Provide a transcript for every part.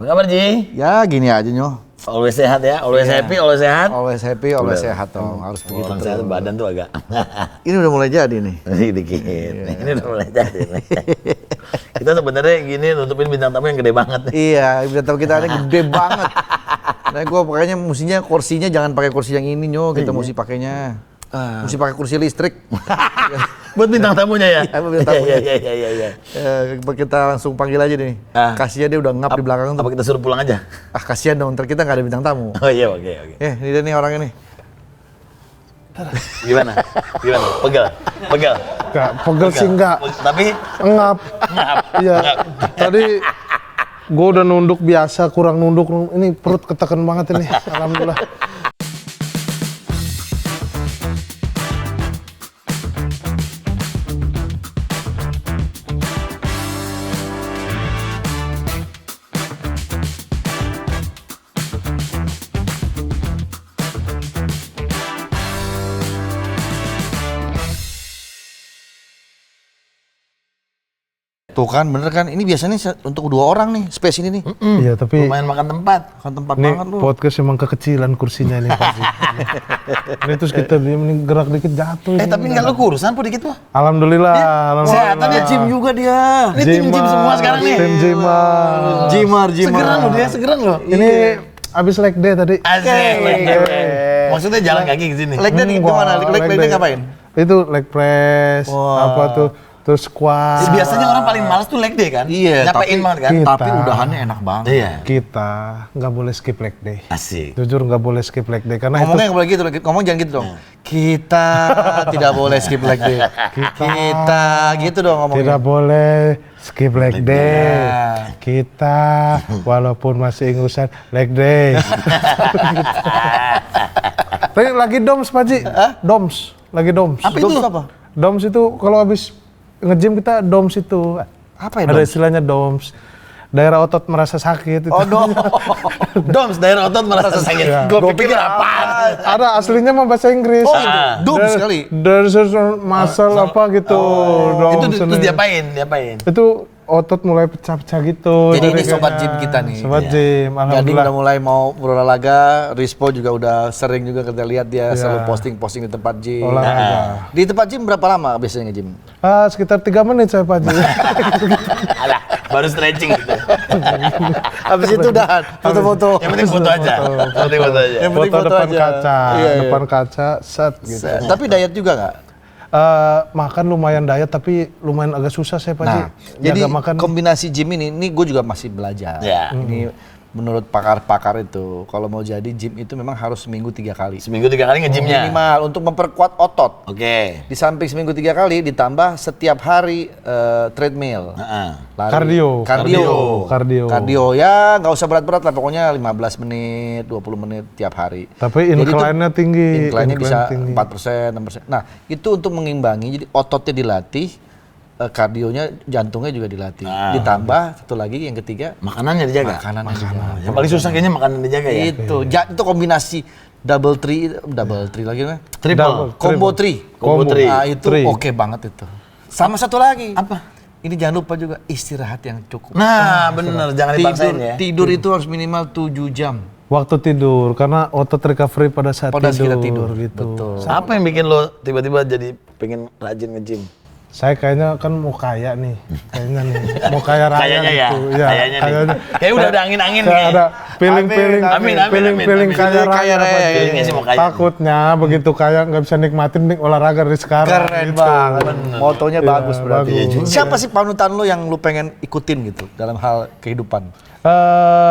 Apa kabar Ji? Ya gini aja Nyoh. Always sehat ya, always happy, always sehat. Always happy, always sehat dong. Harus begitu Orang terus. sehat badan tuh agak Ini udah mulai jadi nih. dikit. Ini udah mulai jadi nih. Kita sebenarnya gini nutupin bintang tamu yang gede banget nih. Iya, bintang tamu kita ini gede banget. Nah gua pakainya mestinya kursinya jangan pakai kursi yang ini Nyoh, kita mesti pakainya. Mesti pakai kursi listrik. Buat bintang tamunya ya? Buat bintang tamunya. Iya. Kita langsung panggil aja nih. Kasihan dia udah ngap di belakang tuh. Apa kita suruh pulang aja? Kasihan dong, ntar kita nggak ada bintang tamu. Oh iya, oke. Ini dia nih orangnya nih. Gimana? Pegel? Enggak, pegel sih enggak. Tapi Ngap. Iya. Tadi gua udah nunduk biasa, kurang nunduk. Ini perut ketekan banget ini. Alhamdulillah. Tuh kan bener kan, ini biasanya untuk 2 orang nih, space ini nih. Iya, tapi lumayan makan tempat. Kan tempat ini banget lu. podcast emang kekecilan kursinya ini Pak. Ini terus kita diam ini gerak dikit jatuh. Tapi nggak lu kurusan po dikit po. Alhamdulillah. Sehatannya gym juga dia. Ini tim gym semua sekarang nih. Tim Jimar. Segeran loh. Ini abis leg day tadi. Asik. Maksudnya jalan kaki ke sini. Leg day nih gimana? Leg day ngapain? Itu leg press, apa tuh, terus squat. Biasanya orang paling malas tuh leg day kan? Iya, Nyapain banget kan? Tapi udahannya enak banget. Iya. Kita nggak boleh skip leg day. Asik. Jujur nggak boleh skip leg day karena Ngomongnya itu nggak boleh gitu, ngomong jangan gitu dong. Kita tidak boleh skip leg day. Kita gitu dong ngomongnya. tidak boleh skip leg day. Kita walaupun masih ingusan leg day. Tapi lagi doms Pak Ji. Doms. Lagi doms. Apa itu? Apa? Doms itu kalau habis nge-gym kita doms itu. Apa ya Ada doms? istilahnya doms. Daerah otot merasa sakit itu. Oh dong. Doms, daerah otot merasa sakit. Iya. Gue pikir apaan? Ada aslinya mah bahasa Inggris. Oh, doms sekali. There's a muscle apa gitu. Itu Doms terus ini. diapain? Itu otot mulai pecah-pecah gitu. Jadi ini kayaknya. sobat gym kita nih. Sobat gym, Jadi alhamdulillah. udah mulai mau berolahraga, Rispo juga udah sering juga kita lihat dia selalu posting di tempat gym. Olahraga. Di tempat gym berapa lama biasanya nge-gym? Sekitar 3 menit saya Pak Ji. Alah, baru stretching gitu. Habis itu udah foto-foto. Yang penting foto aja. Foto aja. Yang penting Foto depan aja. kaca, Iya. depan kaca, set gitu. Tapi diet juga nggak? Makan lumayan diet tapi lumayan agak susah saya Pak Ji. Nah, jadi Jaga makan. kombinasi gym ini gue juga masih belajar. Ya. Ini menurut pakar-pakar itu, kalau mau jadi gym itu memang harus seminggu 3 kali. Seminggu 3 kali nge-gymnya. Minimal untuk memperkuat otot. Oke. Di samping seminggu 3 kali ditambah setiap hari treadmill. Lari. Kardio ya nggak usah berat-berat lah, pokoknya 15 menit, 20 menit tiap hari. Tapi Jadi itu incline-nya tinggi. Incline-nya bisa tinggi. 4%, 6%. Nah, itu untuk mengimbangi, jadi ototnya dilatih, kardionya, jantungnya juga dilatih. Ditambah satu lagi yang ketiga, Makanannya dijaga. makanannya dijaga. Yang paling susah kayaknya makanan dijaga ya. Itu kombinasi double tree lagi kan? Combo tree. Combo tree. Nah, itu Tree. oke banget itu. Sama satu lagi. Apa? Ini jangan lupa juga istirahat yang cukup. Nah, bener. Jangan dipaksain ya. Tidur itu harus minimal 7 jam. Waktu tidur karena otot recovery pada saat Pada tidur, kita tidur. gitu. Betul. Apa yang bikin lo tiba-tiba jadi pengen rajin nge-gym? Saya kayaknya kan mau kaya nih, kayaknya nih, mau kaya raya Kayaknya ya, gitu. Ya, kayaknya nih. Kayak udah ada angin-angin Kayak nih. ada feeling Amin. kaya raya. Pak Ji. Feelingnya sih mau kaya. Takutnya begitu kaya nggak bisa nikmatin nih olahraga dari sekarang. Keren gitu. banget. Motonya bagus berarti. bagus. Siapa sih panutan lo yang lu pengen ikutin gitu dalam hal kehidupan?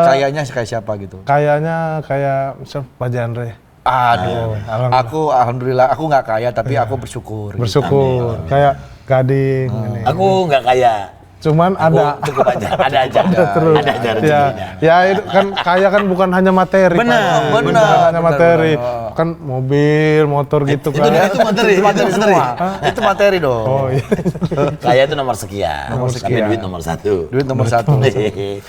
Kayaknya kayak siapa gitu? Kayaknya kayak misal Pak Jandre. Aduh, Alhamdulillah. alhamdulillah aku nggak kaya tapi aku bersyukur. Bersyukur. Kayak Gading ini. Aku nggak kaya. Cuman ada. Cukup aja. Ada aja. Terus. Ada aja Ya, rezekinya. ya itu kan kaya kan bukan hanya materi. Pak. Benar, Bukan hanya materi. Kan mobil, motor gitu kan. Itu materi. Materi semua. Itu materi dong. Oh iya. Kaya itu nomor sekian. Nomor Tapi sekian. duit nomor 1. Duit nomor 1.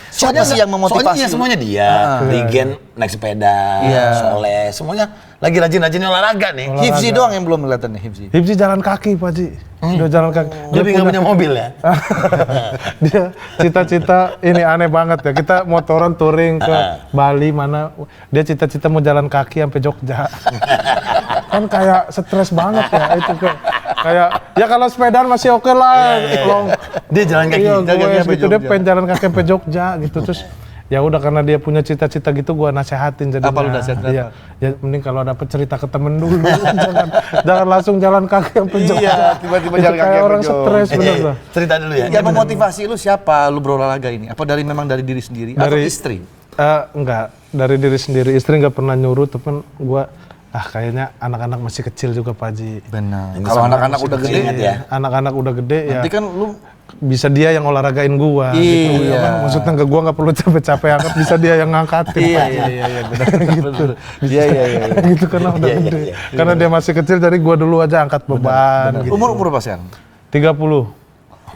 Siapa sih yang memotivasi? Soalnya semuanya dia. Regen naik sepeda, soleh, semuanya lagi rajin-rajinnya olahraga nih. Hifzi doang yang belum kelihatan nih, Hifzi. Hifzi jalan kaki, Pak Ji. Udah jalan kaki. Dia nggak punya mobil ya? Dia cita-cita ini aneh banget ya. Kita motoran touring ke Bali mana. Dia cita-cita mau jalan kaki sampai Jogja. Kan kayak stres banget ya itu kayak ya kalau sepedaan masih oke lah. Dia jalan kaki. Iya, gitu dia pengen jalan kaki sampai Jogja gitu terus. Ya udah karena dia punya cita-cita gitu gua nasehatin jadinya. Apa lu nasehatin? Iya. Ya mending kalau dapet cerita ke temen dulu. jangan langsung jalan kaki sampai Jogja. Iya, tiba-tiba jalan kaki kayak sampai orang Jogja. stres bener lah. Cerita dulu ya. Yang memotivasi lu siapa lu berolahraga ini? Apa memang dari diri sendiri atau istri? Enggak, dari diri sendiri. Istri nggak pernah nyuruh, tapi gua kayaknya anak-anak masih kecil juga Pak Haji. Benar. Kalau anak-anak udah gede ya. Anak-anak udah gede ya. Nanti kan lu bisa dia yang olahragain gua gitu. Iya. Maksudnya ke gua nggak perlu capek-capek angkat, bisa dia yang ngangkatin. Iya, benar. Gitu. Iya. Gitu karena udah gede. Karena dia masih kecil jadi gua dulu aja angkat beban gitu. Umur berapa sekarang? 30.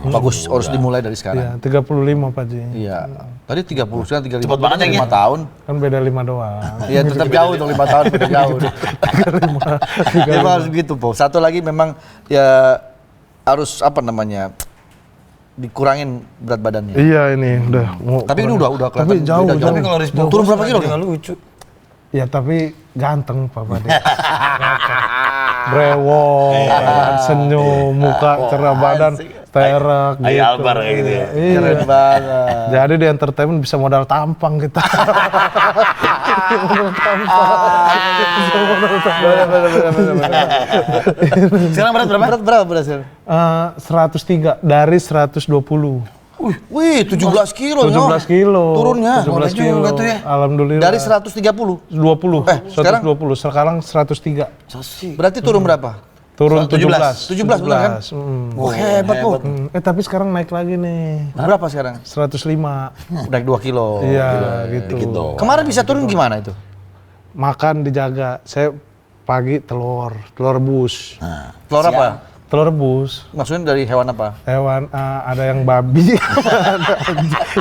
Bagus, harus dimulai dari sekarang. Iya, 35 Pak Haji. Iya. Tadi 30 sekarang 35. Cepet banget ya. 5 tahun. Kan beda 5 doang. Iya, tetap jauh tuh 5 tahun beda jauh. 35. Memang harus begitu, Po. Satu lagi memang ya harus apa namanya? Dikurangin berat badannya. Iya ini udah mau. Tapi ini udah kelihatan. Tapi jauh. Tapi kalau respon turun berapa kilo? Nggak lucu. Ya tapi ganteng Papa deh. Brewok, senyum, muka cerah badan, terak gitu. Ayah Albar kayak gitu ya. Iya. Keren banget. Jadi di entertainment bisa modal tampang kita. Sekarang berat berapa? Berat berapa berhasil? 103 dari 120. Wih, 17 kilo. 17 kilo. Turunnya. 17 kilo. tuh ya. Alhamdulillah. Dari 130. 20. sekarang? 120. Sekarang 103. Berarti turun berapa? Turun 17. 17 benar kan? Wah, hebat, Po. Tapi sekarang naik lagi nih. Berapa sekarang? 105. Naik 2 kilo. Iya, gitu. Kemarin bisa turun gimana itu? Makan dijaga. Saya pagi telur rebus. Telur apa? Telur rebus. Maksudnya dari hewan apa? Hewan ada yang babi.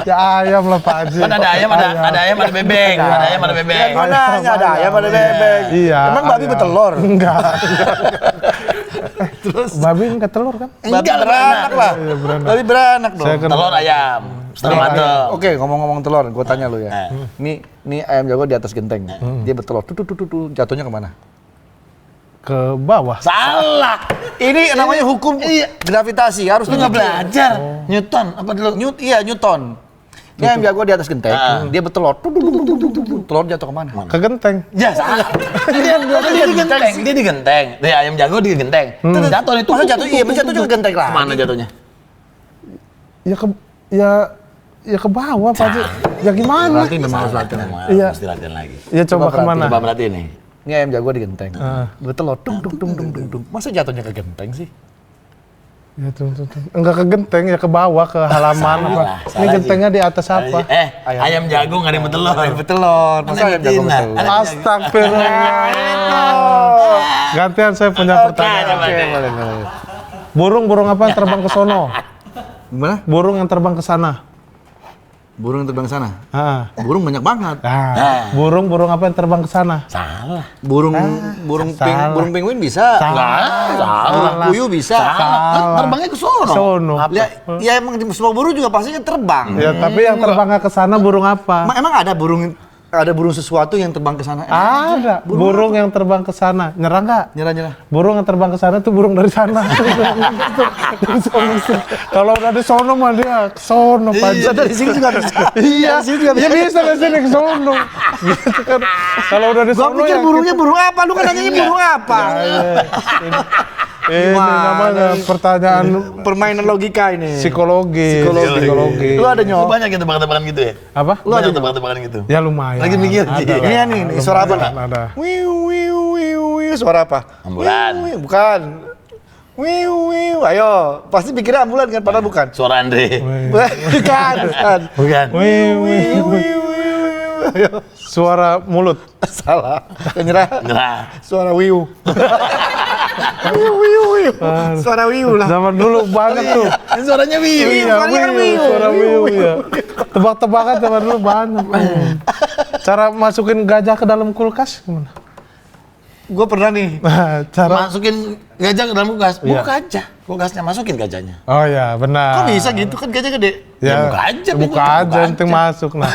Ya ayam lah Pak Haji. Kan ada ayam, ada ayam, ada bebek. Ada ayam, ada bebek. Mana ada ayam ada bebek? Iya. Emang babi bertelur? Enggak. Terus babi enggak telur kan? Babi beranak lah. Iya, beranak. Babi beranak dong. Saya kan- Telur ayam. Setengah mateng. Oke, ngomong-ngomong telur, gue tanya lu ya. Nih ayam jago di atas genteng. Dia bertelur. Tuh, jatuhnya kemana? Ke bawah. Salah. Ini namanya hukum gravitasi. Harus Lu nggak belajar. Newton apa dulu? Newton. Ini ayam jago di atas genteng. Dia bertelur. Telur jatuh kemana? Ke genteng. Ya salah. Dia di genteng. Dia di genteng. Dia ayam jago di genteng. Jatuh itu. Masa jatuh? Iya, jatuh juga genteng lah. Kemana jatuhnya? Ya ke bawah Pak Haji. Ya gimana? Berarti memang harus latihan. Iya. Mesti latihan lagi. Ya coba kemana? Coba berarti nih. Ini ayam jago di genteng. Bertelur. Dung. Masa jatuhnya ke genteng sih? Ya tuh. Enggak ke genteng, ya ke bawah, ke halaman apa. Ini gentengnya di atas apa? Ayam jago nggak ada yang bertelur. Bertelur. Masa ayam jago bertelur? Astagfirullah. Gantian saya punya pertanyaan. Boleh. Burung apa yang terbang ke sono? Gimana? Burung yang terbang ke sana. Burung yang terbang ke sana? Burung banyak banget. Burung apa yang terbang ke sana? Salah. Burung penguin bisa. Salah. Puyuh bisa. Kan terbangnya ke sono. Ya emang semua burung juga pasti kan terbang. Ya tapi yang terbangnya ke sana burung apa? Emang ada burung sesuatu yang terbang ke sana? Ada. Burung yang terbang ke sana. Nyerah nggak? Nyerah. Burung yang terbang ke sana tuh burung dari sana. Dari sono. Kalau udah di sono mah dia ke sono Pak Haji. Dari sini juga bisa. Iya. Ya bisa dari sini ke sono. Gitu kan. Kalau udah di Gua sono pikir ya burungnya burung apa? Lu kan nanyanya burung apa? ini namanya pertanyaan Permainan logika ini. psikologi. Lu ada Lu banyak yang tebak-tebakan gitu ya? Apa? Lu ada tebak-tebakan gitu? Ya lumayan. Lagi mikir, Ada Ji. lah. Ini suara apa? Ada. Wiu, suara apa? Ambulan. Wiu, bukan. Wiu, ayo. Pasti pikirnya ambulan kan, padahal bukan. Suara Andre. Bukan. Bukan. Wiu. Ayo. Suara mulut. Salah. Nyerah. Suara wiu. Wiu. Suara wiu lah. Zaman dulu banget tuh. Ini suaranya Wiu. Iya, suaranya kan wiu. Suara wiu ya. Tebak-tebakan zaman dulu banyak. Cara masukin gajah ke dalam kulkas gimana? Gue pernah nih. Cara Masukin gajah ke dalam kulkas. Iya. Buka aja. Kulkasnya masukin gajahnya. Oh ya, benar. Kok bisa gitu kan gajah gede? Ya, buka aja. Buka aja, penting masuk. Nah,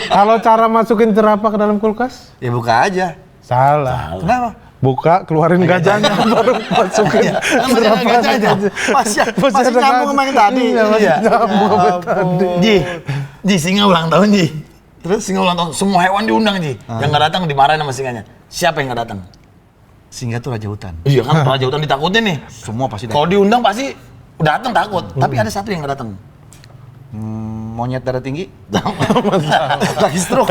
kalau cara masukin jerapah ke dalam kulkas? Ya buka aja. Salah. Kenapa? Buka, keluarin gajahnya, baru masukin jerapahnya. Masih nyambung sama yang tadi. Iya, masih nyambung sama yang tadi. Ji, singa ulang tahun, Ji. Terus singa ulang tahun, semua hewan diundang, Ji. Yang nggak datang dimarahin sama singanya. Siapa yang nggak datang? Singa tuh raja hutan. Iya kan, raja hutan ditakutin nih. Semua pasti Kalau diundang pasti datang takut. Tapi ada satu yang nggak datang. Monyet darah tinggi. Lagi stroke.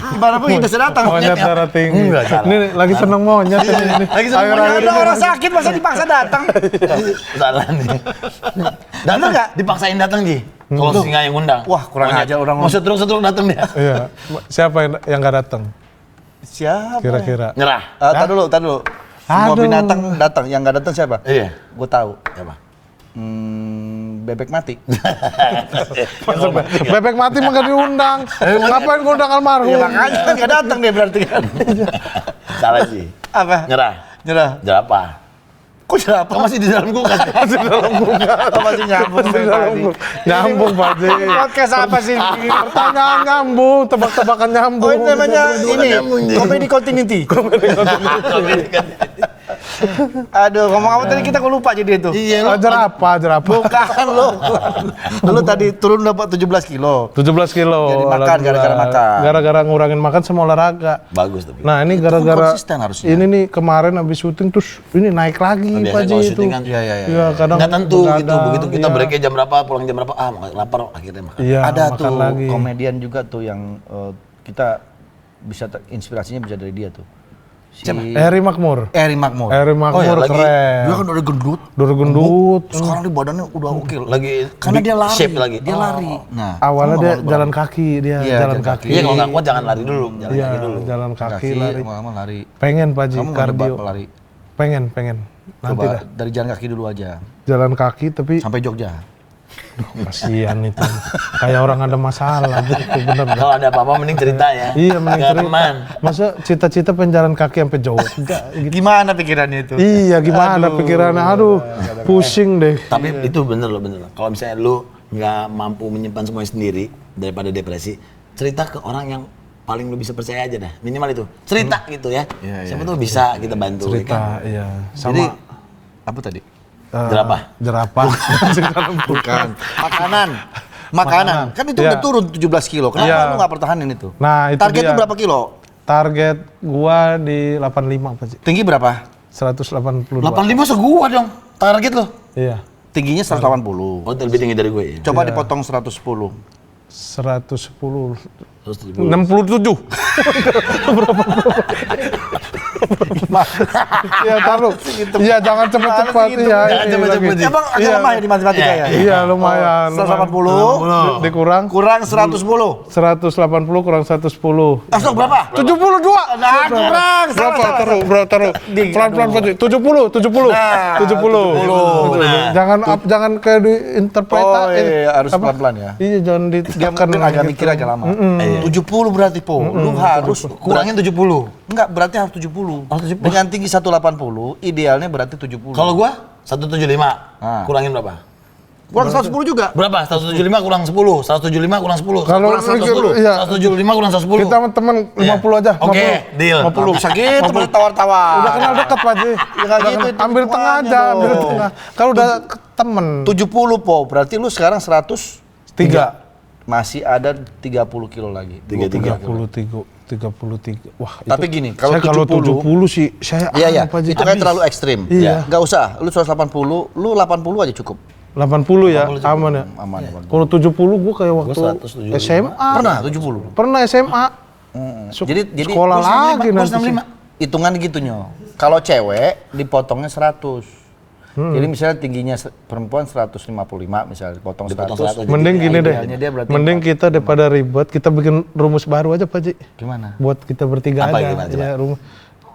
Gimana pun kita datang. Monyet darah tinggi. Enggak salah. Ini lagi seneng monyet ini. Lagi seneng monyet. Ada orang sakit masa dipaksa datang. Salah nih. Datang nggak? Dipaksain datang, Ji. Kalau singa yang undang. Wah, kurang ajar orang. Mau setruk-setruk datang dia. Iya. Siapa yang nggak datang? Siapa? Kira-kira. Nyerah. Tar dulu. Semua Aduh. binatang datang, yang nggak datang siapa? Iya. Gue tahu. Siapa? Bebek mati. Bebek mati mah nggak diundang. Ngapain ngundang almarhum? Ya makanya kan nggak datang dia berarti kan. Salah, Ji. Apa? Nyerah. Jerapah. Kok jerapah? Kok masih di dalam kulkas? Masih dalam kulkas. Masih nyambung dari tadi. Nyambung, Pak Ji. Podcast apa sih? Pertanyaan nyambung, tebak-tebakan nyambung. Oh, ini namanya ini comedy continuity. Aduh, ngomong apa tadi kita kok lupa jadi itu. Iya, jerapah. Bukan lo. Lu tadi turun dapat 17 kilo. 17 kilo. Jadi makan, olahraga. gara-gara makan. Gara-gara ngurangin makan sama olahraga. Bagus tapi. Nah, ini gara-gara konsisten harusnya. ini nih kemarin habis syuting terus ini naik lagi Biasanya Pak Ji kalau itu. syuting kan, Iya, kadang nggak tentu gitu. begadang, Begitu kita iya. breaknya jam berapa, pulang jam berapa, lapar akhirnya makan. Iya, Ada makan tuh lagi. komedian juga tuh yang kita bisa inspirasinya bisa dari dia tuh. Si Eri Makmur. Eri Makmur. Eri Makmur Oh ya, lagi- keren. Dia kan udah gendut. Udah gendut. Sekarang dia badannya udah oke loh. Lagi Karena big dia lari. shape lagi. Dia lari. Nah, Awalnya sama dia lari jalan kaki, Iya, jalan jalan kaki. Iya, kalau nggak kuat jangan lari dulu, jalan Iya, kaki dulu. jalan kaki kaki, lari. lama-lama lari. Pengen Pak Ji, Kamu nggak kardio. nyoba lari? Pengen. Nanti Coba dah. dari jalan kaki dulu aja. Jalan kaki tapi Sampai Jogja. kasihan itu. Kayak orang ada masalah gitu, bener. Kalau ada apa-apa mending cerita ya. Iya, mending Ke cerita. teman. Masa cita-cita pengen jalan kaki sampai Jogja gitu. Gimana pikirannya itu? Iya, gimana pikirannya? Aduh, pusing deh. Tapi itu bener loh, bener. Kalau misalnya lu nggak mampu menyimpan semuanya sendiri daripada depresi, cerita ke orang yang paling lu bisa percaya aja dah. Minimal itu. Cerita gitu ya. Siapa tuh bisa kita bantu. ya kan? Cerita, iya. Jadi, Sama apa tadi? jerapah. Bukan. Makanan. Kan itu Iya. udah turun 17 kilo. Kenapa Iya. lu nggak pertahanin itu? Nah, itu Targetnya dia. berapa kilo? Target gua di 85 Pak Ji. Tinggi berapa? 182. 85 segua dong. Target lo. Iya. Tingginya 180. Oh, lebih tinggi dari gue ya. Coba dipotong 110. 110. 170. 67. Iya, taruh. Iya, jangan cepet-cepet ya. Jangan cepet-cepet. Emang agak Iya. lemah ya di matematika ya? Iya, lumayan. 180 dikurang kurang 110. 180 kurang 110. Langsung berapa? 72. Nah, kurang. Berapa? Taruh. Pelan-pelan Pak Ji. 70. Nah, 70. Nah. Jangan kayak di Oh iya, harus pelan-pelan ya. Iya, jangan Dia ditekan mungkin agak gitu. mikir agak lama. 70 berarti Po. Lu harus Kurangin 70. enggak berarti harus 70. Dengan tinggi 180, idealnya berarti 70. Kalau gua 175. Ah. Kurangin berapa? kurang 110 juga. Berapa? 175 kurang 10. 175 kurang 10. Kalau kurang 110. iya. 175 kurang 110. Kita sama temen 50 aja. Oke, 50. deal. 50. Bisa gitu malah tawar-tawar. Udah kenal deket Pak Ji. nggak gitu, itu Ambil tengah semuanya aja, ambil dong. tengah. Kalau udah temen 70 Po, berarti lu sekarang 103. 3. Masih ada 30 kilo lagi. 33. Wah, Tapi itu- gini, kalau saya kalau 70 70 sih saya Iya, Pak Ji. itu kan terlalu ekstrim. Iya. Nggak usah, lu 180, lu 80 aja cukup. 80 ya, aman ya. Aman. Kalau 70 gua kayak waktu 175. SMA. Pernah 70. Pernah SMA. Jadi sekolah Kurus 65, lagi kurus nanti. 65. hitungan gitu Nyo. Kalau cewek dipotongnya 100. Jadi misalnya tingginya perempuan 155 misalnya dipotong 100. Mending gini deh. Idealnya dia berarti Mending kita daripada ribet, kita bikin rumus baru aja Pak Ji. Gimana? Buat kita bertiga Apa, aja. gimana, coba? Ya,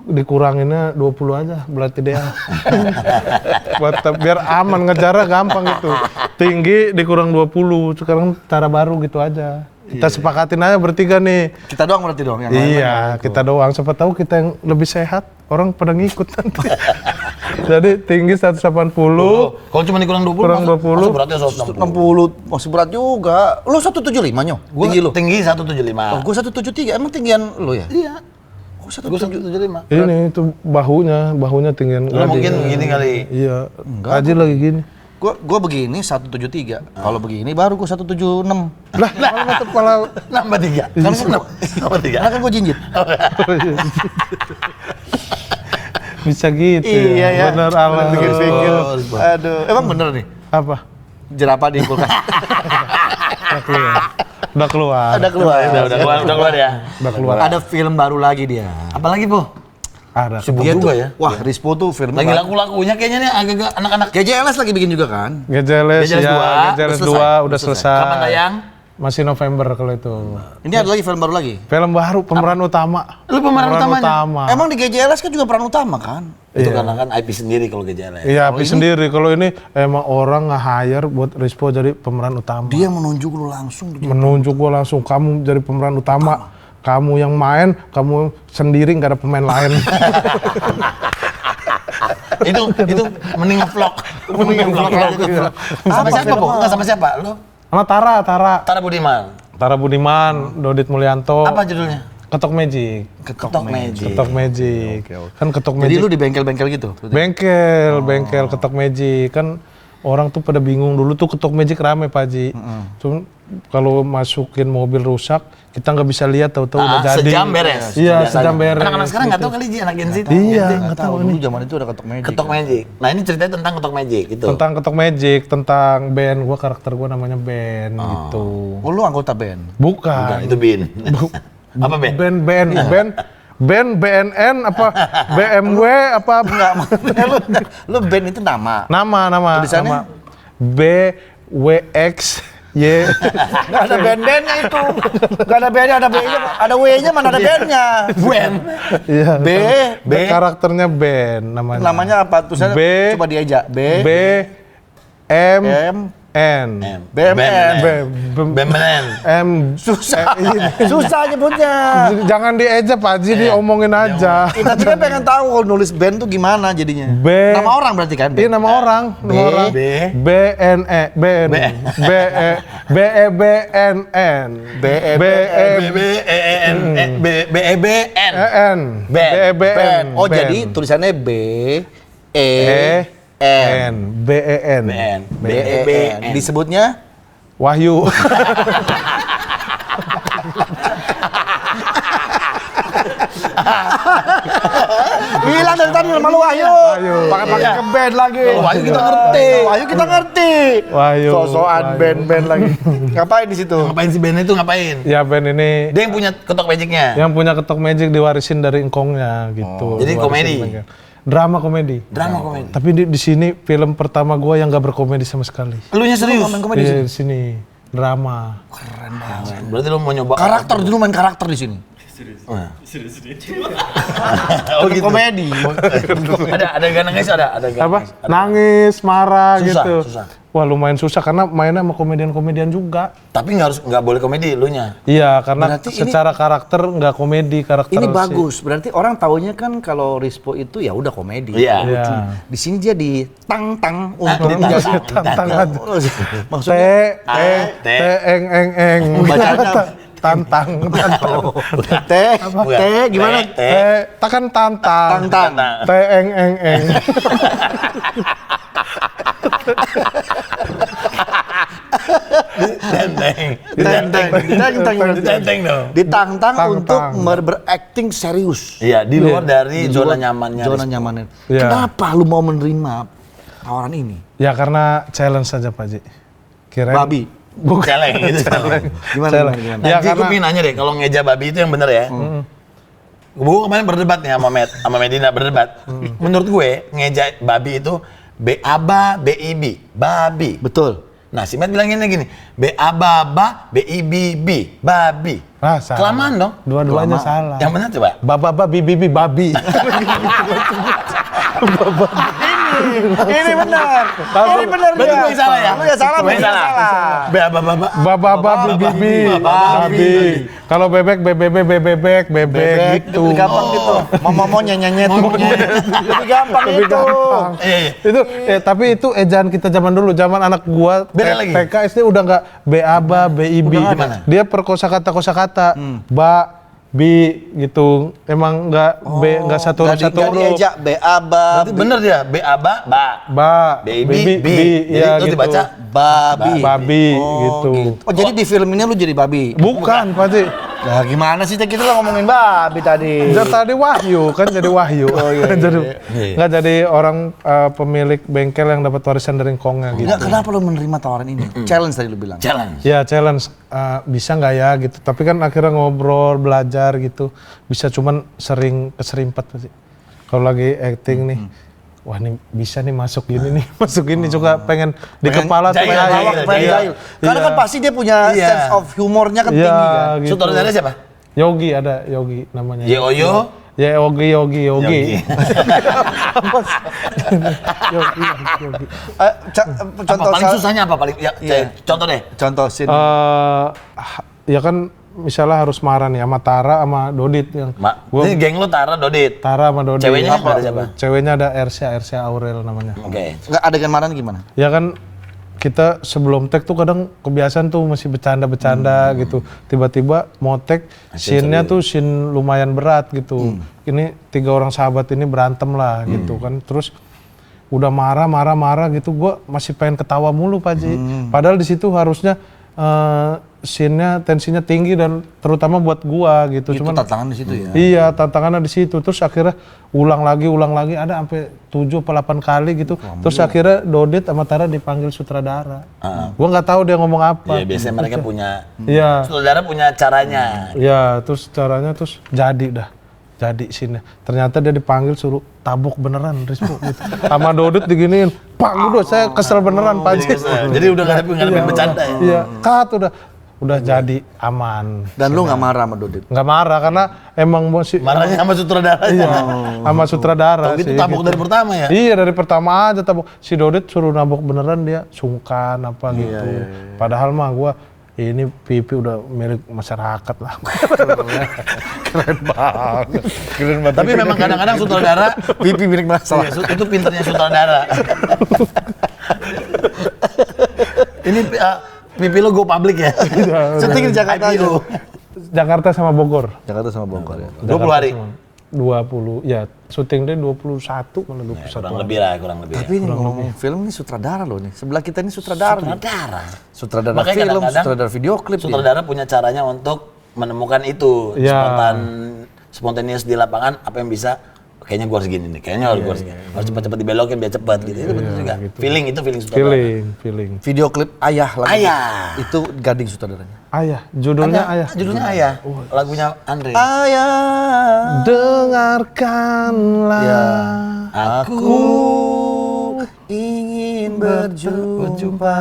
dikuranginnya 20 aja, berarti dia. Biar aman, ngejarnya gampang gitu. Tinggi dikurang 20, sekarang cara baru gitu aja. Kita sepakatin aja bertiga nih. Kita doang berarti dong yang iya, kita doang. Siapa tahu kita yang lebih sehat, orang pada ngikut nanti. Jadi tinggi 180. Kalau cuma dikurang 20, kurang 20. masuk beratnya 160. 60 masih berat juga. Lu 175 Nyo? Tinggi lu? Tinggi 175. Oh, gua 173. Emang tinggian lu ya? Iya. Gua Gue 175. Ini itu bahunya tinggian. Lu mungkin gini kali. Iya. Aji lagi gini. Gua begini 173. Kalau begini baru gua 176. Lah, malah Nambah 3. Kan nambah 3. Karena kan gua jinjit. bisa gitu. Iya ya. Bener Allah. Pikir-pikir. Aduh, emang bener nih. Apa? Jerapah di kulkas. Udah keluar. Ada keluar. Udah keluar ya. Udah keluar. Ada film baru lagi dia. Apalagi, Po? Ada. Sibuk Dia juga tuh, ya. Wah, Rispo tuh film Lagi laku-lakunya kayaknya nih agak-agak anak-anak. GJLS lagi bikin juga kan? GJLS GJLS ya, 2, GJLS udah 2 udah selesai. Kapan tayang? Masih November kalau itu. Ini ada lagi film baru lagi. Film baru pemeran utama. Lu pemeran utamanya? Emang di GJLS kan juga peran utama kan? Itu karena kan IP sendiri kalau gejala. Iya, tapi sendiri. Kalau ini emang orang nge-hire buat Rispo jadi pemeran utama. Dia menunjuk lu langsung. Menunjuk gua langsung, kamu jadi pemeran utama. Kamu yang main, kamu sendiri nggak ada pemain lain. itu mending nge-vlog. Mending nge-vlog aja. Sama siapa, Po? Enggak sama siapa? Lu? Sama Tara Budiman. Tara Budiman, Dodit Mulyanto. Apa judulnya? Ketok Magic. Ketok Magic. Ketok Magic. Kan Ketok Jadi Magic. lu di bengkel-bengkel gitu? Bengkel Ketok Magic. Kan orang tuh pada bingung dulu tuh Ketok Magic rame Pak Haji. Cuma kalau masukin mobil rusak, kita nggak bisa lihat tahu-tahu udah jadi. Sejam beres. Iya, sejam beres. Anak-anak sekarang nggak tahu kali Ji, anak Gen Z. Iya, nggak tahu Dulu nih. zaman itu ada Ketok Magic. Ketok Magic. Nah, ini ceritanya tentang Ketok Magic gitu. Tentang Ketok Magic, tentang band gua, karakter gua namanya Ben gitu. Oh, lu anggota band? Bukan. Itu Bin. Apa Ben? Band BNN apa BMW apa Enggak, lu band itu nama. nama Tulisannya? BWX Y. Nggak ada band-bandnya itu. Nggak ada bandnya, ada B-nya, ada W-nya, mana ada bandnya. Ben. Iya. B. Karakternya Ben namanya. Namanya apa? Tulisannya coba diajak. B M N. BMN. M. Susah nyebutnya. Jangan dieja Pak Haji, diomongin aja. Kita juga pengen tahu kalau nulis band tuh gimana jadinya. Nama orang berarti kan? Iya, nama orang. B N E B N B E B E B N N B E B N. Oh, jadi tulisannya B E N. B E N. Disebutnya Wahyu. bilang dari tadi nama lu Wahyu. Pakai ke band lagi. Wahyu kita ngerti. Wahyu kita ngerti. Wahyu. Sosokan band lagi. Ngapain di situ? Ngapain si Ben itu ngapain? Ya Ben ini Dia yang punya Ketok Magicnya. yang punya Ketok Magic diwarisin dari engkongnya gitu. Jadi Diwarisin komedi? bengkel. Drama komedi. Drama komedi. Tapi di sini film pertama gua yang gak berkomedi sama sekali. Lu nya serius? Iya, di sini drama. Keren banget. Berarti lu mau nyoba Karakter dulu main karakter di sini. Oh gitu. Komedi. Ada gak nangis ada Apa? Nangis, marah Susah, gitu. susah. Wah, lumayan susah karena mainnya sama komedian-komedian juga. Tapi nggak boleh komedi lu nya. Iya, karena Berarti secara karakter nggak komedi karakter. Ini si- bagus. Berarti orang taunya kan kalau Rispo itu ya udah komedi. Iya. Iya. Di sini dia ditang-tang untuk ditang. menjadi Tantang aja. Maksudnya Eng. Bacanya Tantang. teh gimana? Tekan tantang. Tantang. Eng. Ditenteng dong. Ditantang untuk Tantang. berakting serius. Iya, di luar dari zona nyamannya. Zona nyamannya. Iya. Kenapa lu mau menerima tawaran ini? Ya karena challenge saja Pak Ji. Kirain Babi. bukan Celeng gitu. Gimana? challenge. gimana? Ya Nanti gue karena pengen nanya deh, kalau ngeja babi itu yang bener ya. Gue kemarin berdebat nih sama Medina berdebat. Menurut gue ngeja babi itu B-A-B-A, B-I-B, babi. Betul. Nah, si Matt bilanginnya gini, B-A-B-A, B-I-B-B, babi. Ah, salah. Kelamaan dong. Dua-duanya salah. Yang benar coba. Baba bibi babi. Ini benar. Ini benar Berarti gue yang salah ya? Lu ya salah, Gue yang salah. Baba bibi. Kalau bebek bebek gitu. Lebih gampang gitu. Mau nyanyet. Lebih gampang itu. Itu tapi itu ejaan kita zaman dulu, zaman anak gua Beda lagi. TK SD udah enggak BABA, BIB. Dia per kosakata. Ba, bi gitu. Emang enggak enggak satu huruf. Enggak diajak B-A-B-A. Berarti bener dia, B-A-B-A, Ba, baby, B. ya Jadi itu gitu. dibaca Babi gitu. Oh, jadi di film ini lu jadi babi? Bukan, pasti. Nah, gimana sih kita lah ngomongin babi tadi? Tadi Wahyu kan jadi Wahyu. Jadi nggak jadi orang pemilik bengkel yang dapat warisan dari Kongnya gitu. Enggak, kenapa lu menerima tawaran ini? Challenge tadi lu bilang. challenge. Ya challenge bisa nggak ya gitu. Tapi kan akhirnya ngobrol, belajar gitu. Bisa cuman sering keserimpet pasti. Kalau lagi acting nih, wah ini bisa nih masuk gini nih, masuk gini juga pengen di kepala tuh jahil, kayak Karena kan pasti dia punya sense of humornya kan tinggi kan. gitu. Sutradaranya siapa? Yogi ada Yogi namanya. Yoyo. Ya Yogi. Yogi. Yogi. Contoh Paling susahnya apa paling? Ya, contoh deh. Contoh scene. Ya kan misalnya harus marah nih sama Tara sama Dodit yang Ini geng lu Tara, Dodit. Tara sama Dodit. Ceweknya ada siapa? Ceweknya ada Ersya Aurel namanya. Oke. Enggak adegan marahnya gimana? Ya kan kita sebelum tag tuh kadang kebiasaan tuh masih bercanda gitu. Tiba-tiba mau tag scene-nya tuh scene lumayan berat gitu. Ini 3 orang sahabat ini berantem lah gitu kan. Terus udah marah gitu. Gua masih pengen ketawa mulu Pak Ji. Padahal di situ harusnya scene-nya tensinya tinggi dan terutama buat gua gitu. Itu Cuman tantangan di situ ya. Iya, tantangannya di situ. Terus akhirnya ulang lagi ada sampai 7 atau 8 kali gitu. Terus akhirnya Dodit sama Tara dipanggil sutradara. Gua nggak tahu dia ngomong apa. Iya, biasanya mereka punya Iya. sutradara punya caranya. Iya, terus caranya jadi sini. Ternyata dia dipanggil suruh tabuk beneran Rispo gitu. Sama Dodit diginiin. Pak, udah saya kesel beneran Pak Ji. Jadi udah nggak ada bercanda ya. Iya, cut udah jadi aman. Dan lu nggak marah sama Dodit? Nggak marah karena emang masih Marahnya sama sutradara. iya, sama sutradara Tapi itu sih. tabuk dari pertama ya. Iya dari pertama aja tabuk. Si Dodit suruh nabok beneran dia sungkan apa gitu. Padahal mah gua ini pipi udah milik masyarakat lah. Keren banget. Tapi memang kadang-kadang sutradara Pipi milik masalah. itu pinternya sutradara. Ini pipi lo go public ya. Syuting di Jakarta aja. Jakarta sama Bogor. Jakarta sama Bogor ya. 20 hari. 20 ya syuting deh 21 mana 21. Kurang lebih lah. Tapi ini ngomong film ini sutradara loh nih. Sebelah kita ini sutradara. Sutradara Makanya film, kadang-kadang sutradara video klip. Sutradara punya caranya untuk menemukan itu Ya. spontaneous di lapangan apa yang bisa kayaknya gua harus gini nih, kayaknya harus gua harus gini. Harus cepat-cepat dibelokin biar cepat gitu. Itu betul juga. gitu. Feeling sutradara. Feeling. Video klip Ayah lagi. Ayah. Itu Gading sutradaranya. Ayah, judulnya Ayah. Judulnya Ayah. Lagunya Andre. Ayah. Dengarkanlah Aku ingin berjumpa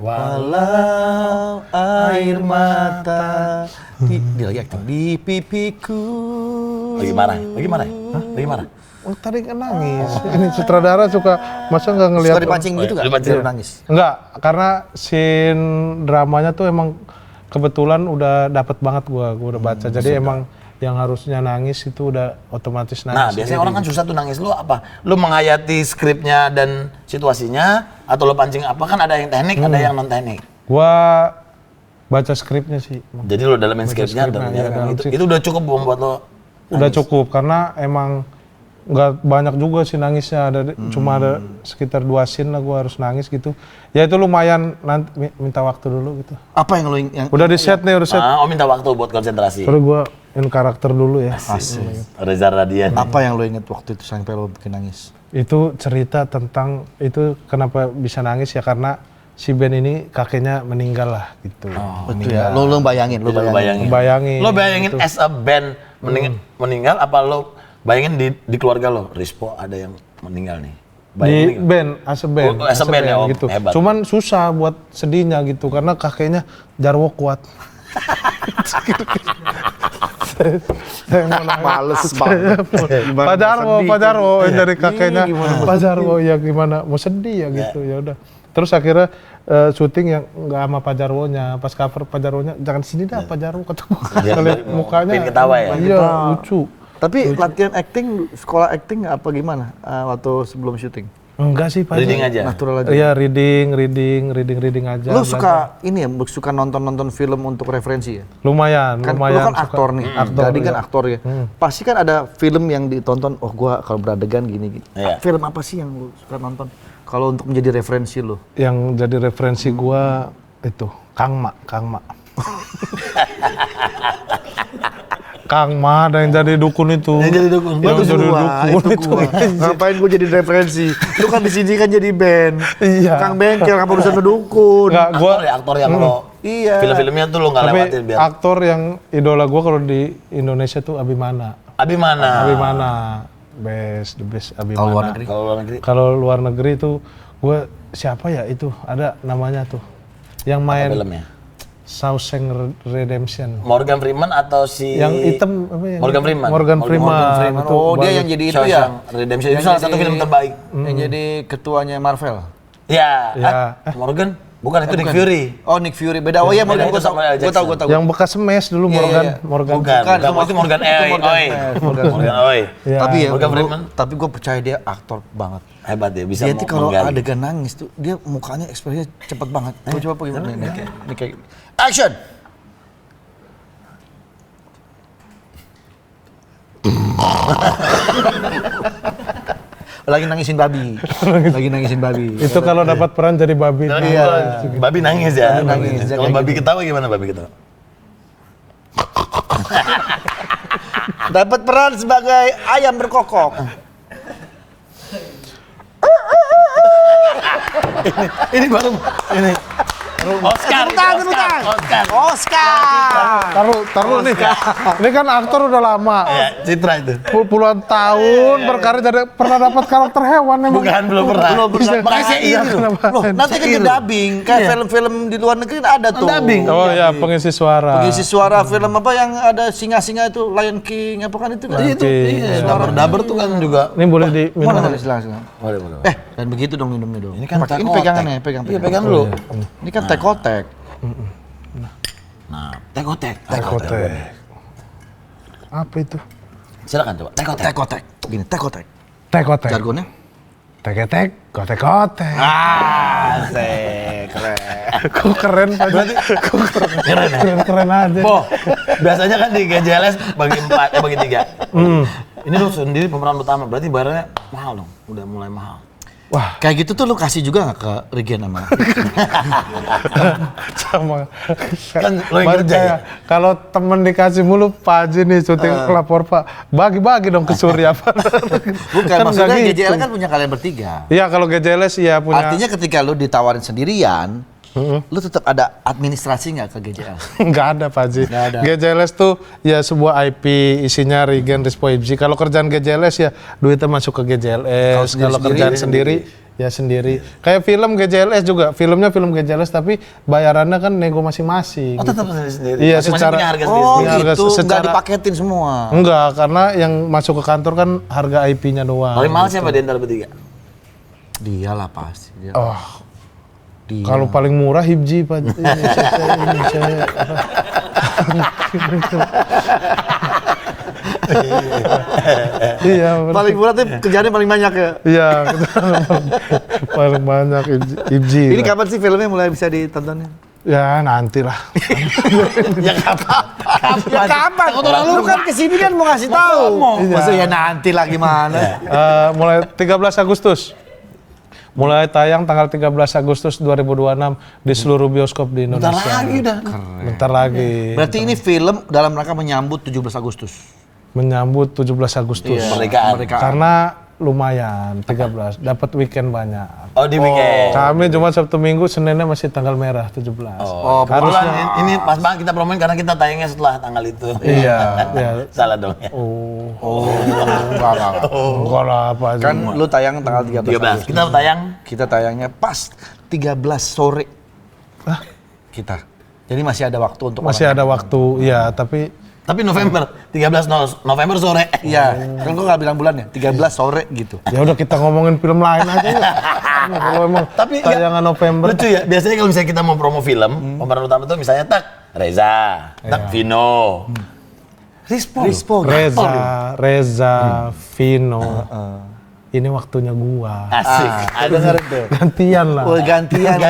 walau air mata dia lagi aktif di pipiku. Lagi marah. Lagi marah. Oh tadi kan nangis. Ini sutradara suka masa nggak ngelihat. Suka dipancing gitu nggak? Dipancing. Dia nangis. Enggak, karena scene dramanya tuh emang kebetulan udah dapet banget gua udah baca. Jadi emang yang harusnya nangis itu udah otomatis nangis. Nah, biasanya orang kan susah tuh nangis. Lu apa? Lu menghayati skripnya dan situasinya atau lu pancing apa? Kan ada yang teknik, ada yang non teknik. Gua baca skripnya sih. Jadi lu dalamin skripnya dan itu udah cukup membuat lo Udah cukup karena emang nggak banyak juga sih nangisnya, cuma ada sekitar 2 scene lah gua harus nangis gitu. Ya itu lumayan, nanti minta waktu dulu gitu. Apa yang lo yang Udah di set nih, udah set. Oh, minta waktu buat konsentrasi. Terus gua in karakter dulu ya. Reza Radian. apa yang lo inget waktu itu sampai lo bikin nangis? Itu cerita tentang itu kenapa bisa nangis ya karena si Ben ini kakeknya meninggal lah gitu. Betul ya. Lo bayangin, lo bayangin. Bayangin. Lo bayangin gitu. as a band meninggal apa lo bayangin di keluarga lo Rispo ada yang meninggal nih. Di band, as a band. Oh, as a band ya, oh, gitu. hebat. Cuman susah buat sedihnya gitu karena kakeknya jarwo kuat. Saya mau nangis. Males banget. Pak Jarwo yang dari kakeknya. Pak Jarwo ya gimana? Mau sedih ya gitu ya udah. Terus akhirnya syuting yang nggak sama Pak Jarwonya, pas cover Pak Jarwonya jangan sini dah Pak Jarwo ketemu. Lihat mukanya. Pengen ketawa ya. Iya lucu. Tapi latihan acting, sekolah acting apa gimana waktu sebelum syuting? Enggak sih Pak. Reading aja. Natural aja. Iya reading aja. Lu suka ini ya, suka nonton film untuk referensi ya? Lumayan. Lu kan aktor nih, jadi kan aktor ya. Pasti kan ada film yang ditonton, oh gua kalau beradegan gini. Film apa sih yang lu suka nonton? Kalau untuk menjadi referensi lu? Yang jadi referensi gua itu Kang Ma. Kang Ma ada yang jadi dukun itu. Yang jadi dukun. Itu. Ngapain gua jadi referensi? Lu kan di sini kan jadi band. Iya. Kang Bengkel apa urusan dukun? Enggak, gua aktor yang lo. Iya. Film-filmnya tuh lo nggak tapi lewatin biar. aktor yang idola gua kalau di Indonesia tuh Abimana. The best Abimana. Kalau luar negeri tuh gua siapa ya itu? Ada namanya tuh. Yang main filmnya? Shawshank Redemption. Morgan Freeman atau si yang hitam apa ya? Morgan Freeman. Itu oh, dia yang jadi itu ya. Redemption itu salah satu film terbaik. Yang jadi ketuanya Marvel. Ya. Morgan bukan itu Nick Fury. Oh, Nick Fury. Beda. Oh iya, Morgan gua tahu. Yang bekas Smash dulu Morgan. Bukan. Itu Morgan Oi. Tapi ya, Morgan Freeman. Tapi gue percaya dia aktor banget. Hebat ya, bisa dia tuh kalau adegan nangis tuh dia mukanya ekspresinya cepet banget. Gua coba gimana ini kayak action. Lagi nangisin babi. Itu kalau dapat peran jadi babi. Iya. Babi nangis ya. Kalau babi ketawa gimana babi ketawa? Dapat peran sebagai ayam berkokok. Ini baru ini. Oscar. Taruh nih. Ini kan aktor udah lama. Ya, Citra itu. Puluhan tahun berkarir jadi pernah dapat karakter hewan memang. Bukan, belum pernah. Makanya saya iri loh. Nanti kan dubbing, kayak film-film di luar negeri ada tuh. Dubbing. Oh ya, pengisi suara. Pengisi suara film apa yang ada singa-singa itu, Lion King apa kan itu kan? Itu. Dabar tuh kan juga. Ini boleh diminum. Mana silakan. Boleh. Dan begitu dong minumnya dong. Ini kan ini pegangannya, pegang. Iya, pegang dulu. Ini kan tekotek. Nah, tekotek. Apa itu? Silakan coba. Tekotek. Gini, tekotek. Jargonnya? Teketek, kotek. Keren. Kok keren Pak? Berarti keren aja. Biasanya kan di GJLS bagi 4, bagi 3. Ini lu sendiri pemeran utama, berarti bayarnya mahal dong. Udah mulai mahal. Wah, kayak gitu tuh lu kasih juga nggak ke Regen sama? Sama. Kan lo yang kerja ya? Kalau temen dikasih mulu, Pak Haji nih syuting lapor Pak, bagi-bagi dong ke Surya Pak. Bukan, kan maksudnya GJLS kan punya kalian bertiga. Iya, kalau GJLS ya punya. Artinya ketika lu ditawarin sendirian, lu tetap ada administrasi nggak ke GJLS? Nggak ada Pak Haji. GJLS tuh ya sebuah IP, isinya Regen, Rispo, Ibzi. Kalau kerjaan GJLS ya duitnya masuk ke GJLS. Kalau kerjaan sendiri ya sendiri. Kayak film GJLS juga, filmnya film GJLS tapi bayarannya kan nego masing-masing. Oh, tetap sendiri. Iya, masing-masing secara punya harga sendiri. Oh gitu, nggak dipaketin semua? Enggak, karena yang masuk ke kantor kan harga IP-nya doang. Paling mahal siapa di antara bertiga? Dia lah pasti. Kalau paling murah Hibji Pak. Saya. Iya. Paling murah tuh kerjaannya paling banyak ya. Iya. Paling banyak Hibji. Ini kapan sih filmnya mulai bisa ditontonnya? Ya nanti lah. Ya kapan? Lu kan kesini kan mau ngasih tahu. Maksudnya ya nanti lah gimana? Mulai 13 Agustus. Mulai tayang tanggal 13 Agustus 2026 di seluruh bioskop di Indonesia. Bentar lagi udah. Bentar lagi. Berarti ini film dalam rangka menyambut 17 Agustus. Menyambut 17 Agustus. Kemerdekaan. Karena lumayan 13, dapat weekend banyak. Oh, di weekend. Kami cuma Sabtu Minggu, Seninnya masih tanggal merah 17. Harusnya ini pas banget kita promoin karena kita tayangnya setelah tanggal itu. Iya. Salah dong ya. Enggak lah apa aja. Kan lu tayang tanggal 13. Kita tayangnya pas 13 sore. Kita. Jadi masih ada waktu untuk masih ada waktu, ya, tapi Tapi November, 13 November sore. Iya, kan gua nggak bilang bulannya, 13 sore gitu. Ya udah kita ngomongin film lain aja ya. Kalau emang Tapi tayangan November. lucu ya, biasanya kalau misalnya kita mau promo film, pemeran utama tuh misalnya Reza, Vino. Rispo. Reza, Vino. Ini waktunya gua. Asik. Dengar itu. Gantian lah. Oh, gantian lah.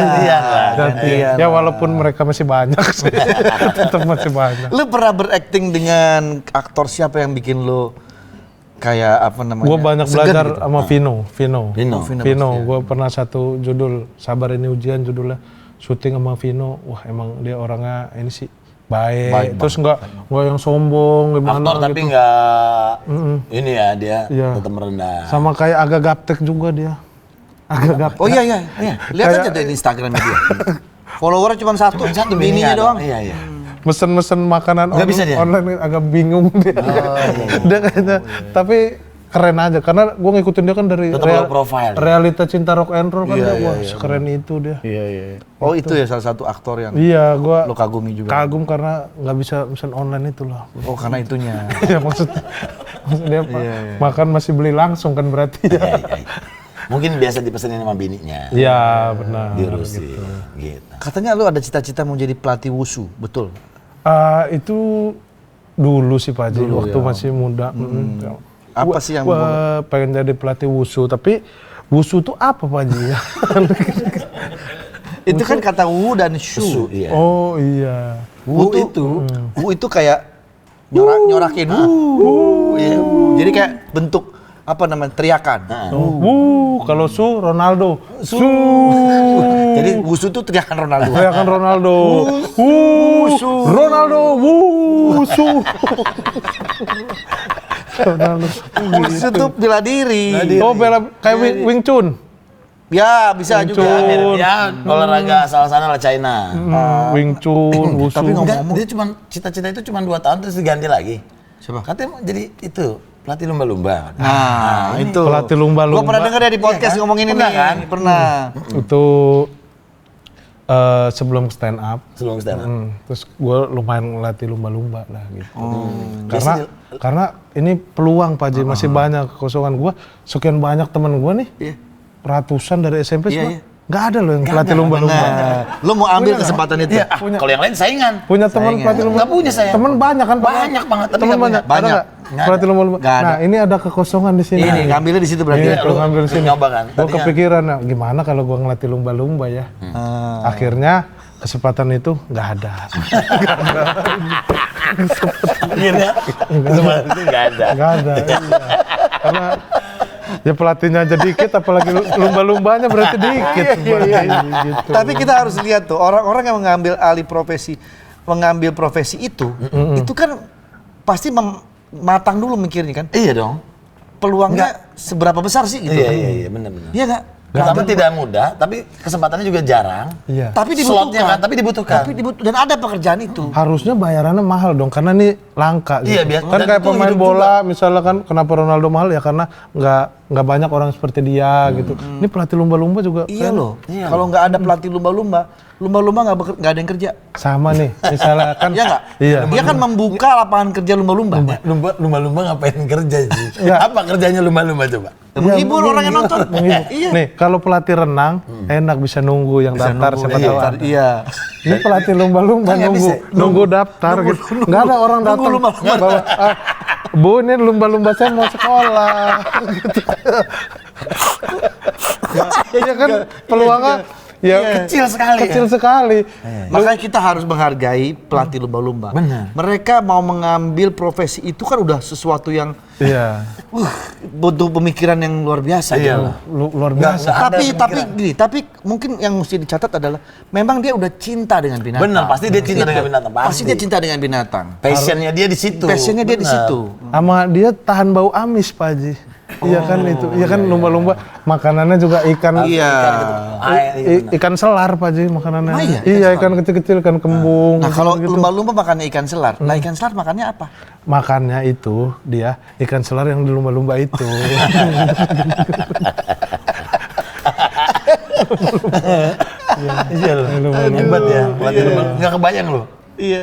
Gantian. Ya walaupun mereka masih banyak sih. Tetap masih banyak. Lu pernah berakting dengan aktor siapa yang bikin lu kayak apa namanya? Gua banyak segan belajar gitu? sama Vino. Vino. Gua pernah satu judul Sabar Ini Ujian, judulnya syuting sama Vino. Wah, emang dia orangnya ini sih baik. Terus enggak yang sombong gimana Aktor tapi gitu. nggak ini ya, dia Iya. tetap merendah. Sama kayak agak gaptek juga dia. Agak gaptek. Oh iya. Lihat aja di Instagramnya dia. Followernya cuma satu bininya doang. Iya. Mesen makanan Nggak bisa dia? online agak bingung dia. Dia kayaknya, tapi keren aja karena gue ngikutin dia kan dari Tetap low profile. realita cinta rock and roll kan dia, wah sekeren itu dia. Iya. Oh itu ya salah satu aktor yang Iya, gue lo kagumi juga. kagum karena nggak bisa pesan online itu loh. Oh karena itunya. Iya maksudnya apa? Makan masih beli langsung kan berarti ya. Iya. Mungkin biasa dipesenin sama bininya. Iya benar. Diurusin gitu. Katanya lu ada cita-cita mau jadi pelatih wushu, betul? Itu dulu sih Pak Haji, waktu masih muda. Apa sih yang gua pengen jadi pelatih wushu, tapi wushu itu apa Pak Haji? itu kan kata wu dan shu. Iya. Oh iya. Wu itu kayak nyorakin wu. Iya. Jadi kayak bentuk apa namanya teriakan. Kalau Ronaldo. Jadi wusu itu teriakan Ronaldo. Teriakan Ronaldo. Ronaldo. Ronaldo. Wusu itu bela diri. Oh kayak Wing Chun. Ya bisa Wing juga. Chun. Ya, olahraga asal sana lah China. Wing Chun, Wushu. Tapi Enggak, dia cuma cita-cita itu cuma 2 tahun terus diganti lagi. Siapa? Katanya mau jadi itu pelatih lumba-lumba. Nah, itu. Pelatih lumba-lumba. Gua pernah dengar ya di podcast ngomongin ini. Pernah. Itu sebelum stand up. Sebelum stand up. Terus gue lumayan ngelatih lumba-lumba lah gitu. Karena ini peluang Pak Haji, masih banyak kekosongan. Gue sekian banyak teman gue nih, ratusan dari SMP semua. Nggak ada loh yang pelatih lumba-lumba. Lo mau ambil kesempatan itu? Kalau yang lain saingan. Punya teman pelatih lumba-lumba? Nggak punya saya. Teman banyak kan Pak? Banyak banget, tapi Teman nggak punya. banyak. Ada nggak? Pelatih lumba-lumba. Nah ini ada kekosongan di sini. Ini ngambilnya di situ berarti. Iya, kalau ngambil di sini. Nyoba kan? Gue kepikiran, nah, gimana kalau gue ngelatih lumba-lumba ya? Akhirnya kesempatan itu nggak ada. Akhirnya kesempatan itu nggak ada. Nggak ada. Iya. Karena ya pelatihnya aja dikit, apalagi lumba-lumbanya berarti dikit. Gitu. Tapi kita harus lihat tuh orang-orang yang mengambil alih profesi, mengambil profesi itu kan pasti matang dulu mikirnya kan. Iya dong. Peluangnya seberapa besar sih gitu? Iya, benar-benar. Iya nggak? Pertama tidak mudah, tapi kesempatannya juga jarang. Iya. Tapi Slotnya dibutuhkan. kan, tapi dibutuhkan. Dan ada pekerjaan itu. Harusnya bayarannya mahal dong, karena ini langka gitu. Iya, biasa. Kan Dan kayak itu pemain hidup bola, misalnya kan kenapa Ronaldo mahal ya karena nggak banyak orang seperti dia gitu. Ini pelatih lumba-lumba juga. Iya kan loh. Kalau nggak ada pelatih lumba-lumba nggak ada yang kerja. sama nih, misalnya kan. Iya nggak? Iya. Dia kan membuka lapangan kerja lumba-lumba. Lumba-lumba ngapain kerja sih? Iya. Apa kerjanya lumba-lumba coba? Menghibur orang yang nonton. Iya. Nih, kalau pelatih renang enak bisa nunggu yang daftar siapa tahu ada. Iya. Ini pelatih lumba-lumba nunggu daftar gitu. Nggak ada orang datang. Bawa, Bu, ini lumba-lumba saya mau sekolah. Gitu. Iya kan peluangnya ya Kecil sekali. kecil sekali. Makanya kita harus menghargai pelatih lumba-lumba. Benar. Mereka mau mengambil profesi itu kan udah sesuatu yang Iya. butuh pemikiran yang luar biasa. Iya. Gitu. Luar biasa. Tapi mungkin yang mesti dicatat adalah memang dia udah cinta dengan binatang. Benar, pasti dia cinta dengan binatang. Pasti dia cinta dengan binatang. Passionnya dia di situ. Passionnya dia di Benar. situ. Sama dia tahan bau amis, Pak Haji. Iya kan itu. Iya kan lumba-lumba makanannya juga ikan. Iya. Ikan selar Pak Haji makanannya. Oh iya, Iya, ikan kecil-kecil, ikan kembung. Nah kalau gitu. lumba-lumba makannya ikan selar, nah ikan selar makannya apa? Makannya itu dia ikan selar yang di lumba-lumba itu. Iya loh. Hebat ya. Pelatih lumba. Nggak kebayang loh. Iya.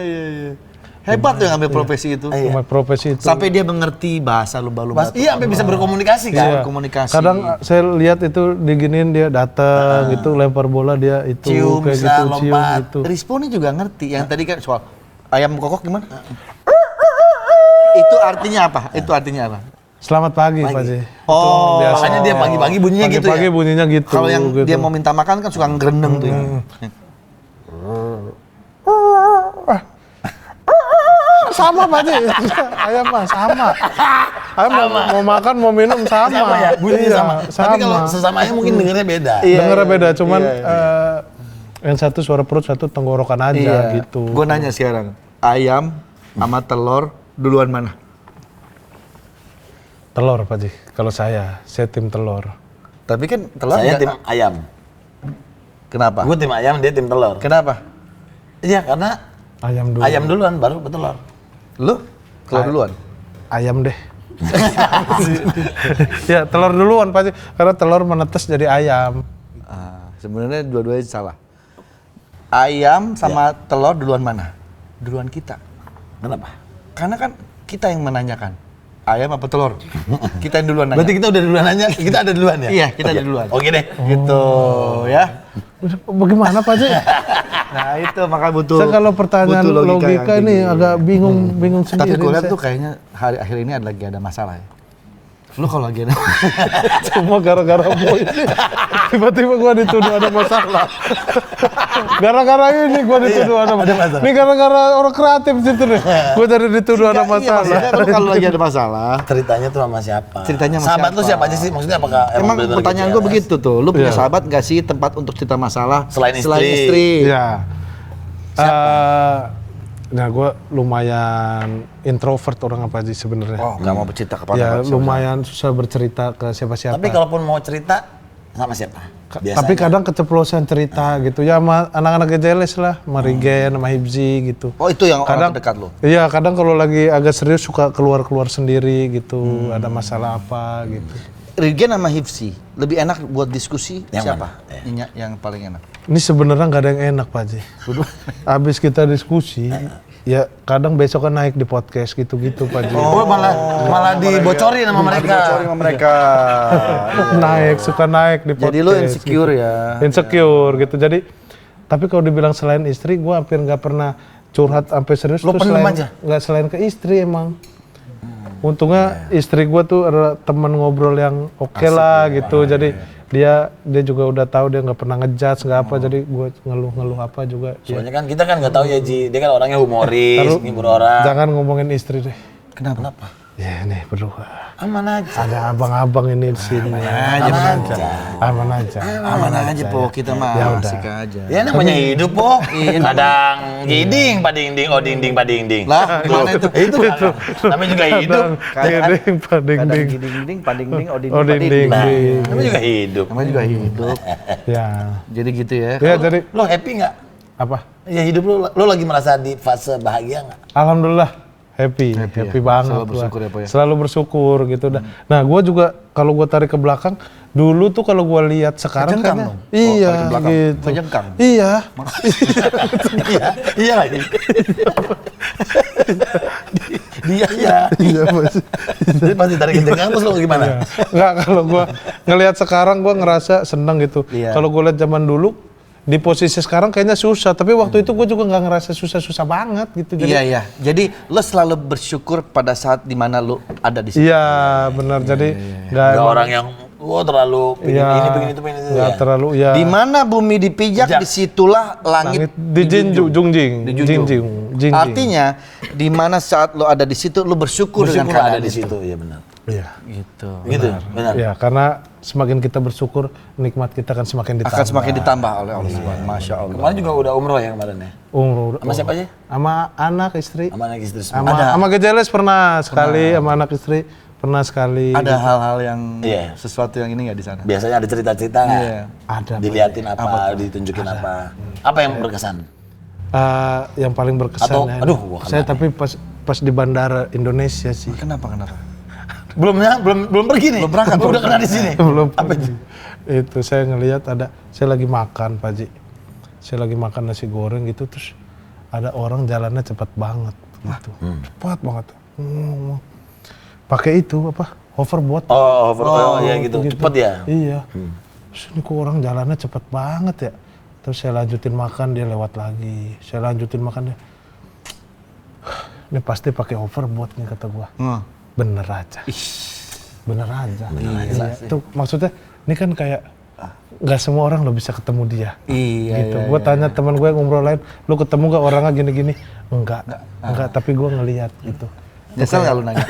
Hebat tuh yang ambil profesi itu. Profesi itu. Sampai dia mengerti bahasa lumba-lumba. Iya, sampai bisa berkomunikasi kan. Komunikasi. Kadang saya lihat itu diginiin dia datang gitu lempar bola dia itu Cium, kayak bisa gitu lompat. cium gitu. Responnya juga ngerti. Yang tadi kan soal ayam kokok gimana? Itu artinya apa? Itu artinya apa? Selamat pagi, Pak Ji. Oh, makanya dia pagi-pagi bunyinya gitu ya. Pagi bunyinya gitu. Kalau yang gitu. dia mau minta makan kan suka ngerendeng tuh. Ya. Sama Pak Ji. Ayam mah sama. Ayam mau makan mau minum sama. Sama ya, bunyinya Iya, sama. Tapi kalau sesama ayam mungkin dengernya beda. Dengernya beda, cuman yang satu suara perut, satu tenggorokan aja gitu. Gue nanya sekarang, ayam sama telur duluan mana? Telur Pak Ji. Kalau saya tim telur. Tapi kan telur Saya tim ayam. Kenapa? Gue tim ayam, dia tim telur. Kenapa? Iya, karena ayam duluan baru betelur. Lu? Telur duluan? Ayam deh. Ya telur duluan Pak Ji. Karena telur menetes jadi ayam. Sebenarnya dua-duanya salah. Ayam sama telur duluan mana? Duluan kita. Kenapa? Karena kan kita yang menanyakan. Ayam apa telur? Kita yang duluan nanya. Berarti kita udah duluan nanya, kita ada duluan ya? Iya, kita ada duluan. Oke deh. Gitu ya. Bagaimana Pak Ji? Nah itu makanya butuh. Saya kalau pertanyaan butuh logika yang ini tinggi. agak bingung Tapi sendiri. gue lihat saya. tuh kayaknya hari akhir ini lagi ada masalah ya. Lu kalau lagi ada Cuma gara-gara boy ini tiba-tiba gua dituduh ada masalah. Gara-gara ini gua dituduh ada masalah. Ini gara-gara orang kreatif situ nih. Gua jadi dituduh ada masalah. maksudnya lu kalau lagi ada masalah. Ceritanya tuh sama siapa? Ceritanya sama sahabat siapa? lu siapa aja sih? Maksudnya apakah Emang benar-benar pertanyaan gitu gue ya? begitu tuh. Lu punya Iya. sahabat gak sih tempat untuk cerita masalah Selain istri? Iya. Nah, gue lumayan introvert orang apa sih sebenarnya. Oh, gak mau bercerita kepada Ya, siapa. lumayan susah bercerita ke siapa-siapa. Tapi kalaupun mau cerita sama siapa? Biasanya. Tapi kadang keceplosan cerita gitu. Ya sama anak-anak GJLS lah, sama Rigen, sama Hibzi gitu. Oh itu yang Kadang orang terdekat lu? Iya, kadang kalau lagi agak serius suka keluar-keluar sendiri gitu. Ada masalah apa gitu. Rigen sama Hifsi, lebih enak buat diskusi Yang siapa? mana? Yang paling enak? Ini sebenarnya nggak ada yang enak Pak Ji. Abis kita diskusi, ya kadang besok kan naik di podcast gitu-gitu Pak Ji. Oh, malah dibocorin sama mereka. Dibocorin sama mereka. Suka naik di podcast. Jadi lu insecure ya? Insecure gitu. Jadi, tapi kalau dibilang selain istri, gue hampir nggak pernah curhat sampai serius. Lu tuh pendem selain, aja? nggak selain ke istri emang. Untungnya istri gue tuh ada teman ngobrol yang oke lah gitu. Jadi dia juga udah tahu dia nggak pernah ngejudge nggak apa. Jadi gue ngeluh apa juga. Soalnya kan kita kan nggak tahu ya Ji, dia kan orangnya humoris, ngibur orang. Jangan ngomongin istri deh. Kenapa? Ya nih berdua. Aman aja. Ada abang-abang ini di sini. Aman aja. Aman aja. Aman aja po, kita mah Ya udah. asik aja. Ya namanya hidup po. Kadang giding, pading-ding, oh ding-ding, pading-ding. Lah, gimana itu? Itu kan. Namanya juga hidup. Ding, pading, Kadang ding. giding-ding, pading-ding, oding-ding, Oh, ding, ding, pading-ding. ding. Namanya juga hidup. Namanya juga hidup. Ya. Jadi gitu ya. Ya jadi Lo happy nggak? apa? Ya hidup lo lagi merasa di fase bahagia nggak? Alhamdulillah happy ya? banget. Selalu gua. bersyukur ya, Po, ya? Selalu bersyukur gitu dah. Nah, gue juga kalau gue tarik ke belakang, dulu tuh kalau gue lihat sekarang Kejengkang kan dong? iya tarik ke belakang. gitu. Kejengkang? Iya. Iya lagi. Dia iya. Iya Mas. Jadi pasti tarik kencang terus lo gimana? Enggak, kalau gue ngelihat sekarang gue ngerasa seneng gitu. Iya. Kalau gue lihat zaman dulu di posisi sekarang kayaknya susah, tapi waktu itu gue juga nggak ngerasa susah-susah banget gitu. Jadi, Iya. Jadi lo selalu bersyukur pada saat dimana lo ada di situ. Iya, benar. Jadi nggak Gak emang- orang yang terlalu pengen Iya, ini, pengen itu, pengen itu. nggak Ya. terlalu ya. Di mana bumi dipijak, Pijak. disitulah langit Di Jungjing. Jingjing. Artinya di mana saat lo ada di situ lo bersyukur dengan Bersyukur ada keadaan di itu. situ, ya benar. Iya. Gitu. Gitu, benar. Ya, karena semakin kita bersyukur, nikmat kita akan semakin ditambah. Akan semakin ditambah oleh Allah Subhanahu. Masya Allah. Kemarin juga udah umroh ya kemarin ya? Umroh. Sama siapa aja? Sama anak istri. Sama anak istri semua. Sama GJLS pernah sekali, sama anak istri pernah sekali. Ada hal-hal yang Iya. sesuatu yang ini nggak di sana. Biasanya ada cerita-cerita nggak? Iya. Ada. Diliatin apa, ditunjukin apa? Apa yang berkesan? Yang paling berkesan Atau, ya. aduh, gua kena saya tapi pas di bandara Indonesia sih. Kenapa? Belum pergi nih. Belum berangkat. Udah kena di sini. Belum. Apa itu? Itu saya ngelihat saya lagi makan Pak Ji. Saya lagi makan nasi goreng gitu terus ada orang jalannya cepat banget. gitu. Cepat banget. Pakai itu apa? Hoverboard. Ya gitu. Cepet ya? Iya. Terus ini kok orang jalannya cepet banget ya. Terus saya lanjutin makan, dia lewat lagi. Saya lanjutin makan, dia. Ini pasti pakai hoverboard nih kata gua. Bener aja. Bener aja. Iya. Itu maksudnya, ini kan kayak nggak semua orang lo bisa ketemu dia. Iya. Gitu. Gua tanya teman gue yang umroh lain, lu ketemu gak orangnya gini-gini? Enggak. Tapi gua ngelihat gitu. Nyesel nggak lu nanya?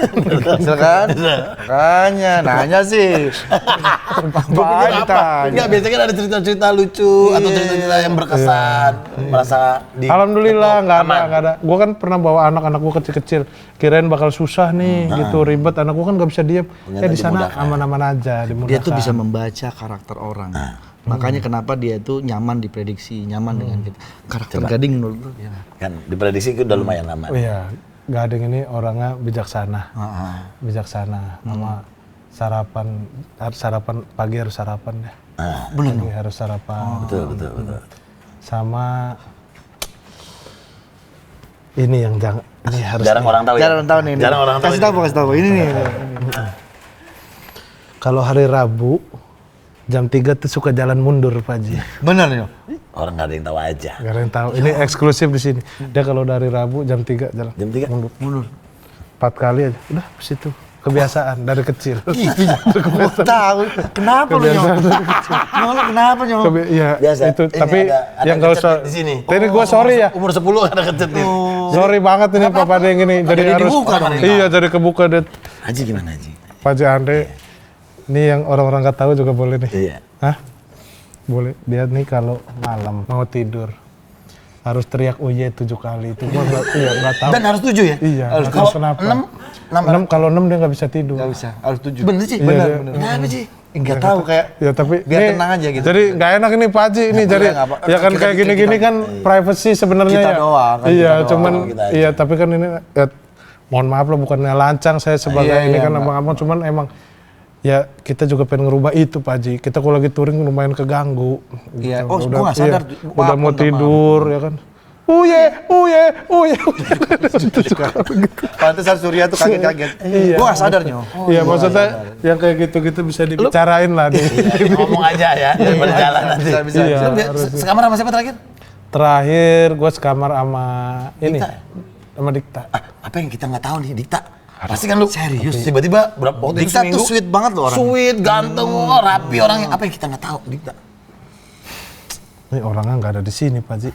Nyesel kan? Makanya nanya sih. Apaan ditanya? Enggak, biasanya kan ada cerita-cerita lucu atau cerita-cerita yang berkesan. Merasa Alhamdulillah nggak ada. Gua kan pernah bawa anak gua kecil-kecil. Kirain bakal susah nih, gitu ribet. Anak gua kan nggak bisa diem. Di sana aman-aman aja. Dimudahkan. Dia tuh bisa membaca karakter orang. Makanya kenapa dia tuh nyaman diprediksi, nyaman dengan kita. Karakter Gading menurut lu ya. Kan diprediksi udah lumayan lama. Iya. Gading ini orangnya bijaksana, sama sarapan pagi harus sarapan ya. Belum harus sarapan. Betul. Sama ini yang ini harus jarang orang tahu ya. Jarang tahu nih. Jarang orang tahu. Kasih tahu. Ini nih. Kalau hari Rabu jam 3 tuh suka jalan mundur Pak Haji. Bener ya. Orang nggak ada yang tahu aja. Gak ada yang tahu. Ini eksklusif di sini. Dia kalau dari Rabu jam 3 jalan. Jam 3? Mundur. 4 kali aja. Udah ke situ. Kebiasaan dari kecil. Tahu. Kenapa lu nyolong? Kenapa nyolong? Iya, Biasa. itu Ini tapi ada yang gak usah di sini. Ini gue sorry ya. Umur 10 ada kecet nih. Sorry banget ini Papa Ade yang ini. Jadi harus dibuka dong. iya jadi kebuka deh. Haji gimana Haji? Pak Haji Andre. Ini yang orang-orang gak tahu juga boleh nih. Iya. Hah? Boleh. Dia nih kalau malam mau tidur harus teriak uye 7 kali. Itu gua nggak tahu. Dan harus 7 ya? Iya. Harus Kalau kenapa? 6 kalau 6 dia nggak bisa tidur. Gak bisa, harus 7. Bener sih? Iya, Bener. Kenapa sih? Enggak tahu kayak Ya tapi biar ini, tenang aja gitu. Jadi nggak enak ini Pak Haji ini jadi nggak apa. ya kan Kita kayak bikin gini-gini kan privacy sebenarnya Kita ya. doang, kan Iya, kita cuman doang, kita aja. iya tapi kan ini ya, mohon maaf loh bukannya lancang saya sebagai Iya, ini iya, kan abang-abang cuman emang ya kita juga pengen ngerubah itu Pak Haji. Kita kalau lagi touring lumayan keganggu. Iya. Gitu. Oh, gua nggak sadar. Udah mau Maaf. tidur ya kan. Uye. Pantesan Surya tuh kaget-kaget. Iya. Gua nggak sadar nyo. Iya maksudnya yang kayak gitu-gitu bisa dibicarain lah nih. Ngomong aja ya, daripada jalan nanti. Bisa. Iya, Lu harusnya. sekamar sama siapa terakhir? Terakhir gue sekamar sama ini, sama Dikta. Apa yang kita nggak tahu nih, Dikta? Pasti kan lu serius. Tiba-tiba berapa waktu Dikta tuh sweet banget loh orangnya. Sweet, ganteng, rapi orangnya. Apa yang kita nggak tahu, Dikta? Ini orangnya nggak ada di sini Pak Haji.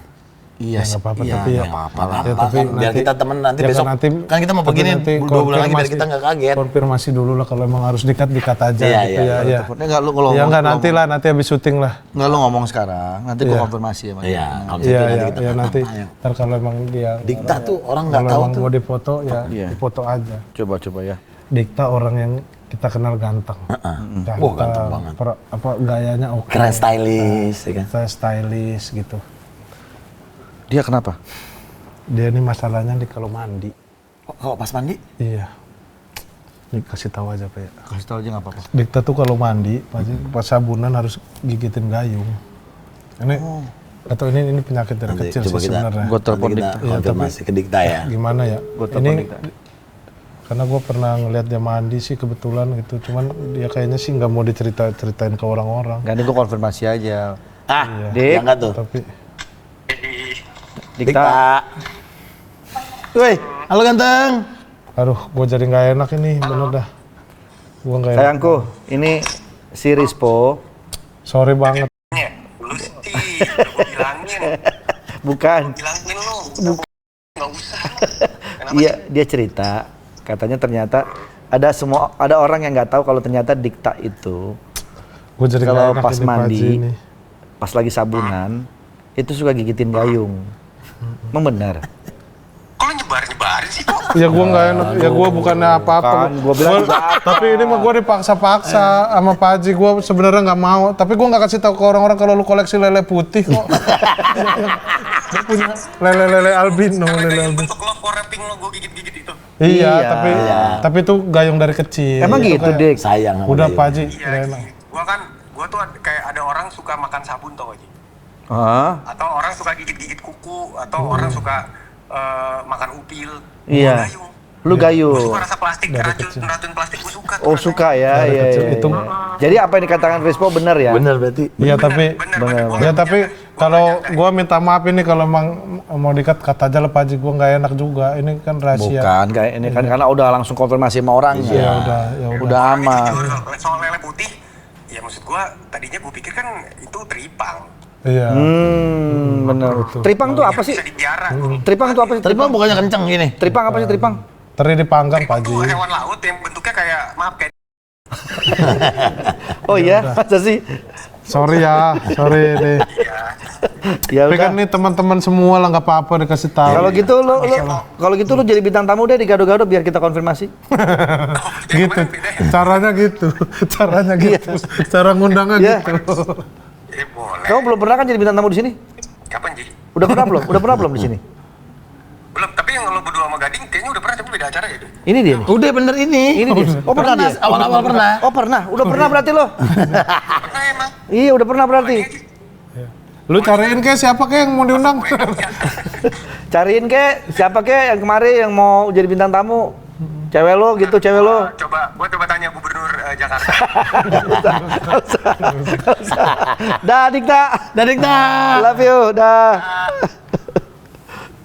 Iya, nggak apa-apa, iya, tapi ya. nggak apa-apa lah. Ya, tapi biar nanti- kita temen nanti ya, besok. nanti- Kan kita mau tapi begini nanti 2 bulan lagi biar konfirmasi- kita nggak kaget. Konfirmasi dulu lah kalau emang harus dikat aja. Iya, gitu, iya. ya. Takutnya nggak lu kalau Ya nggak nanti ngomong- lah, nanti habis syuting lah. Nggak lu ngomong sekarang, nanti gua Iya. konfirmasi ya. Mas. Iya, kalau Iya, nanti iya, kita ya nanti. ayo. Ntar kalau emang dia Dikta tuh orang nggak kalau tahu emang tuh. mau dipoto ya Iya. dipoto aja. Coba ya. Dikta orang yang kita kenal ganteng. Wah, ganteng banget. Apa gayanya oke. Keren stylish, ya kan? Saya stylish gitu. Dia kenapa? Dia ini masalahnya di kalau mandi. Kok pas mandi? Iya. Ini kasih tahu aja Pak ya. Kasih tahu aja nggak apa-apa. Dikta tuh kalau mandi, pas sabunan harus gigitin gayung. Ini atau ini penyakit dari Nanti kecil coba sih kita- sebenarnya. Gua telepon Nanti kita Dikta. konfirmasi ke Dikta ya. Gimana ya? Gua telepon Ini Dikta. karena gue pernah ngeliat dia mandi sih kebetulan gitu. Cuman dia kayaknya sih nggak mau ceritain ke orang-orang. Nggak, ini gua konfirmasi aja. Ah, Dik. Dik. tuh. Tapi Dikta. Woi, halo ganteng. aduh, gue jadi nggak enak ini bener dah. Gue nggak enak. Sayangku, ini si Rispo. Sorry banget. Lu sih, udah gua bilangin. Bukan. Bilangin lu. Nggak usah. Kenapa? Iya, dia cerita. Katanya ternyata ada orang yang nggak tahu kalau ternyata Dikta itu Gue jadi kalau nggak enak pas ini, Pak Haji, mandi, ini. pas lagi sabunan, itu suka gigitin gayung. Emang benar? Kok lu nyebarin sih kok? Ya gue nggak enak. Ya gue bukannya apa-apa. Kan, gua bilang Tapi ini mah gue dipaksa-paksa sama Pak Haji. Gue sebenarnya nggak mau. Tapi gue nggak kasih tahu ke orang-orang kalau lu koleksi lele putih kok. Dia punya lele albino, Karena lele dari albino. bentuk love wrapping lu gua gigit-gigit itu. Iya, Iya. tapi itu gayung dari kecil. Emang Itu gitu, kayak- Dik? Sayang sama Udah dia. Pak Haji, Iya, nggak enak. gua tuh kayak ada orang suka makan sabun tau gak sih? Hah? Atau orang suka gigit-gigit kuku, atau orang suka makan upil. Iya. Gua gayung. Lu gayung. Gua suka rasa plastik, racun plastik gua suka. Oh suka ya, iya. Itu Jadi apa yang dikatakan Rispo benar ya? Bener berarti. iya tapi Bener. ya tapi kalau gua minta maaf ini kalau emang mau dikat kata aja lah Pak Haji, gua nggak enak juga. Ini kan rahasia. Bukan kayak ini kan karena udah langsung konfirmasi sama orangnya. Ya udah. Udah aman. Jujur, soal lele putih, ya maksud gua tadinya gua pikir kan itu teripang. Iya. Bener. Tripang tuh apa sih? Bisa dipiara. Tripang tuh apa sih? Tripang bukannya kenceng gini. Tripang apa sih tripang? Teri dipanggang Pak Tripang tuh Haji. hewan laut yang bentuknya kayak, maaf kayak Oh iya, masa sih? Sorry deh. Ya Tapi kan udah. nih teman-teman semua lah nggak apa-apa dikasih tahu. Kalau gitu lu jadi bintang tamu deh di Gado-Gado biar kita konfirmasi. Gitu. Caranya gitu. Cara ngundangnya Iya. gitu. boleh. Kamu belum pernah kan jadi bintang tamu di sini? Kapan Ji? Udah pernah belum? Udah pernah belum di sini? Belum, tapi yang lo berdua sama Gading kayaknya udah pernah, tapi beda acara ya. Ini dia nih. Udah bener ini. Ini dia. Oh pernah dia? Awal-awal pernah. Oh pernah. Udah pernah berarti lo? Pernah emang. Iya udah pernah berarti. Lu cariin ke siapa ke yang mau diundang? Cariin ke siapa ke yang kemarin yang mau jadi bintang tamu? Cewek lo gitu, cewek lo. Gua coba tanya Gubernur Jakarta. Dah Dikta. Love you, dah.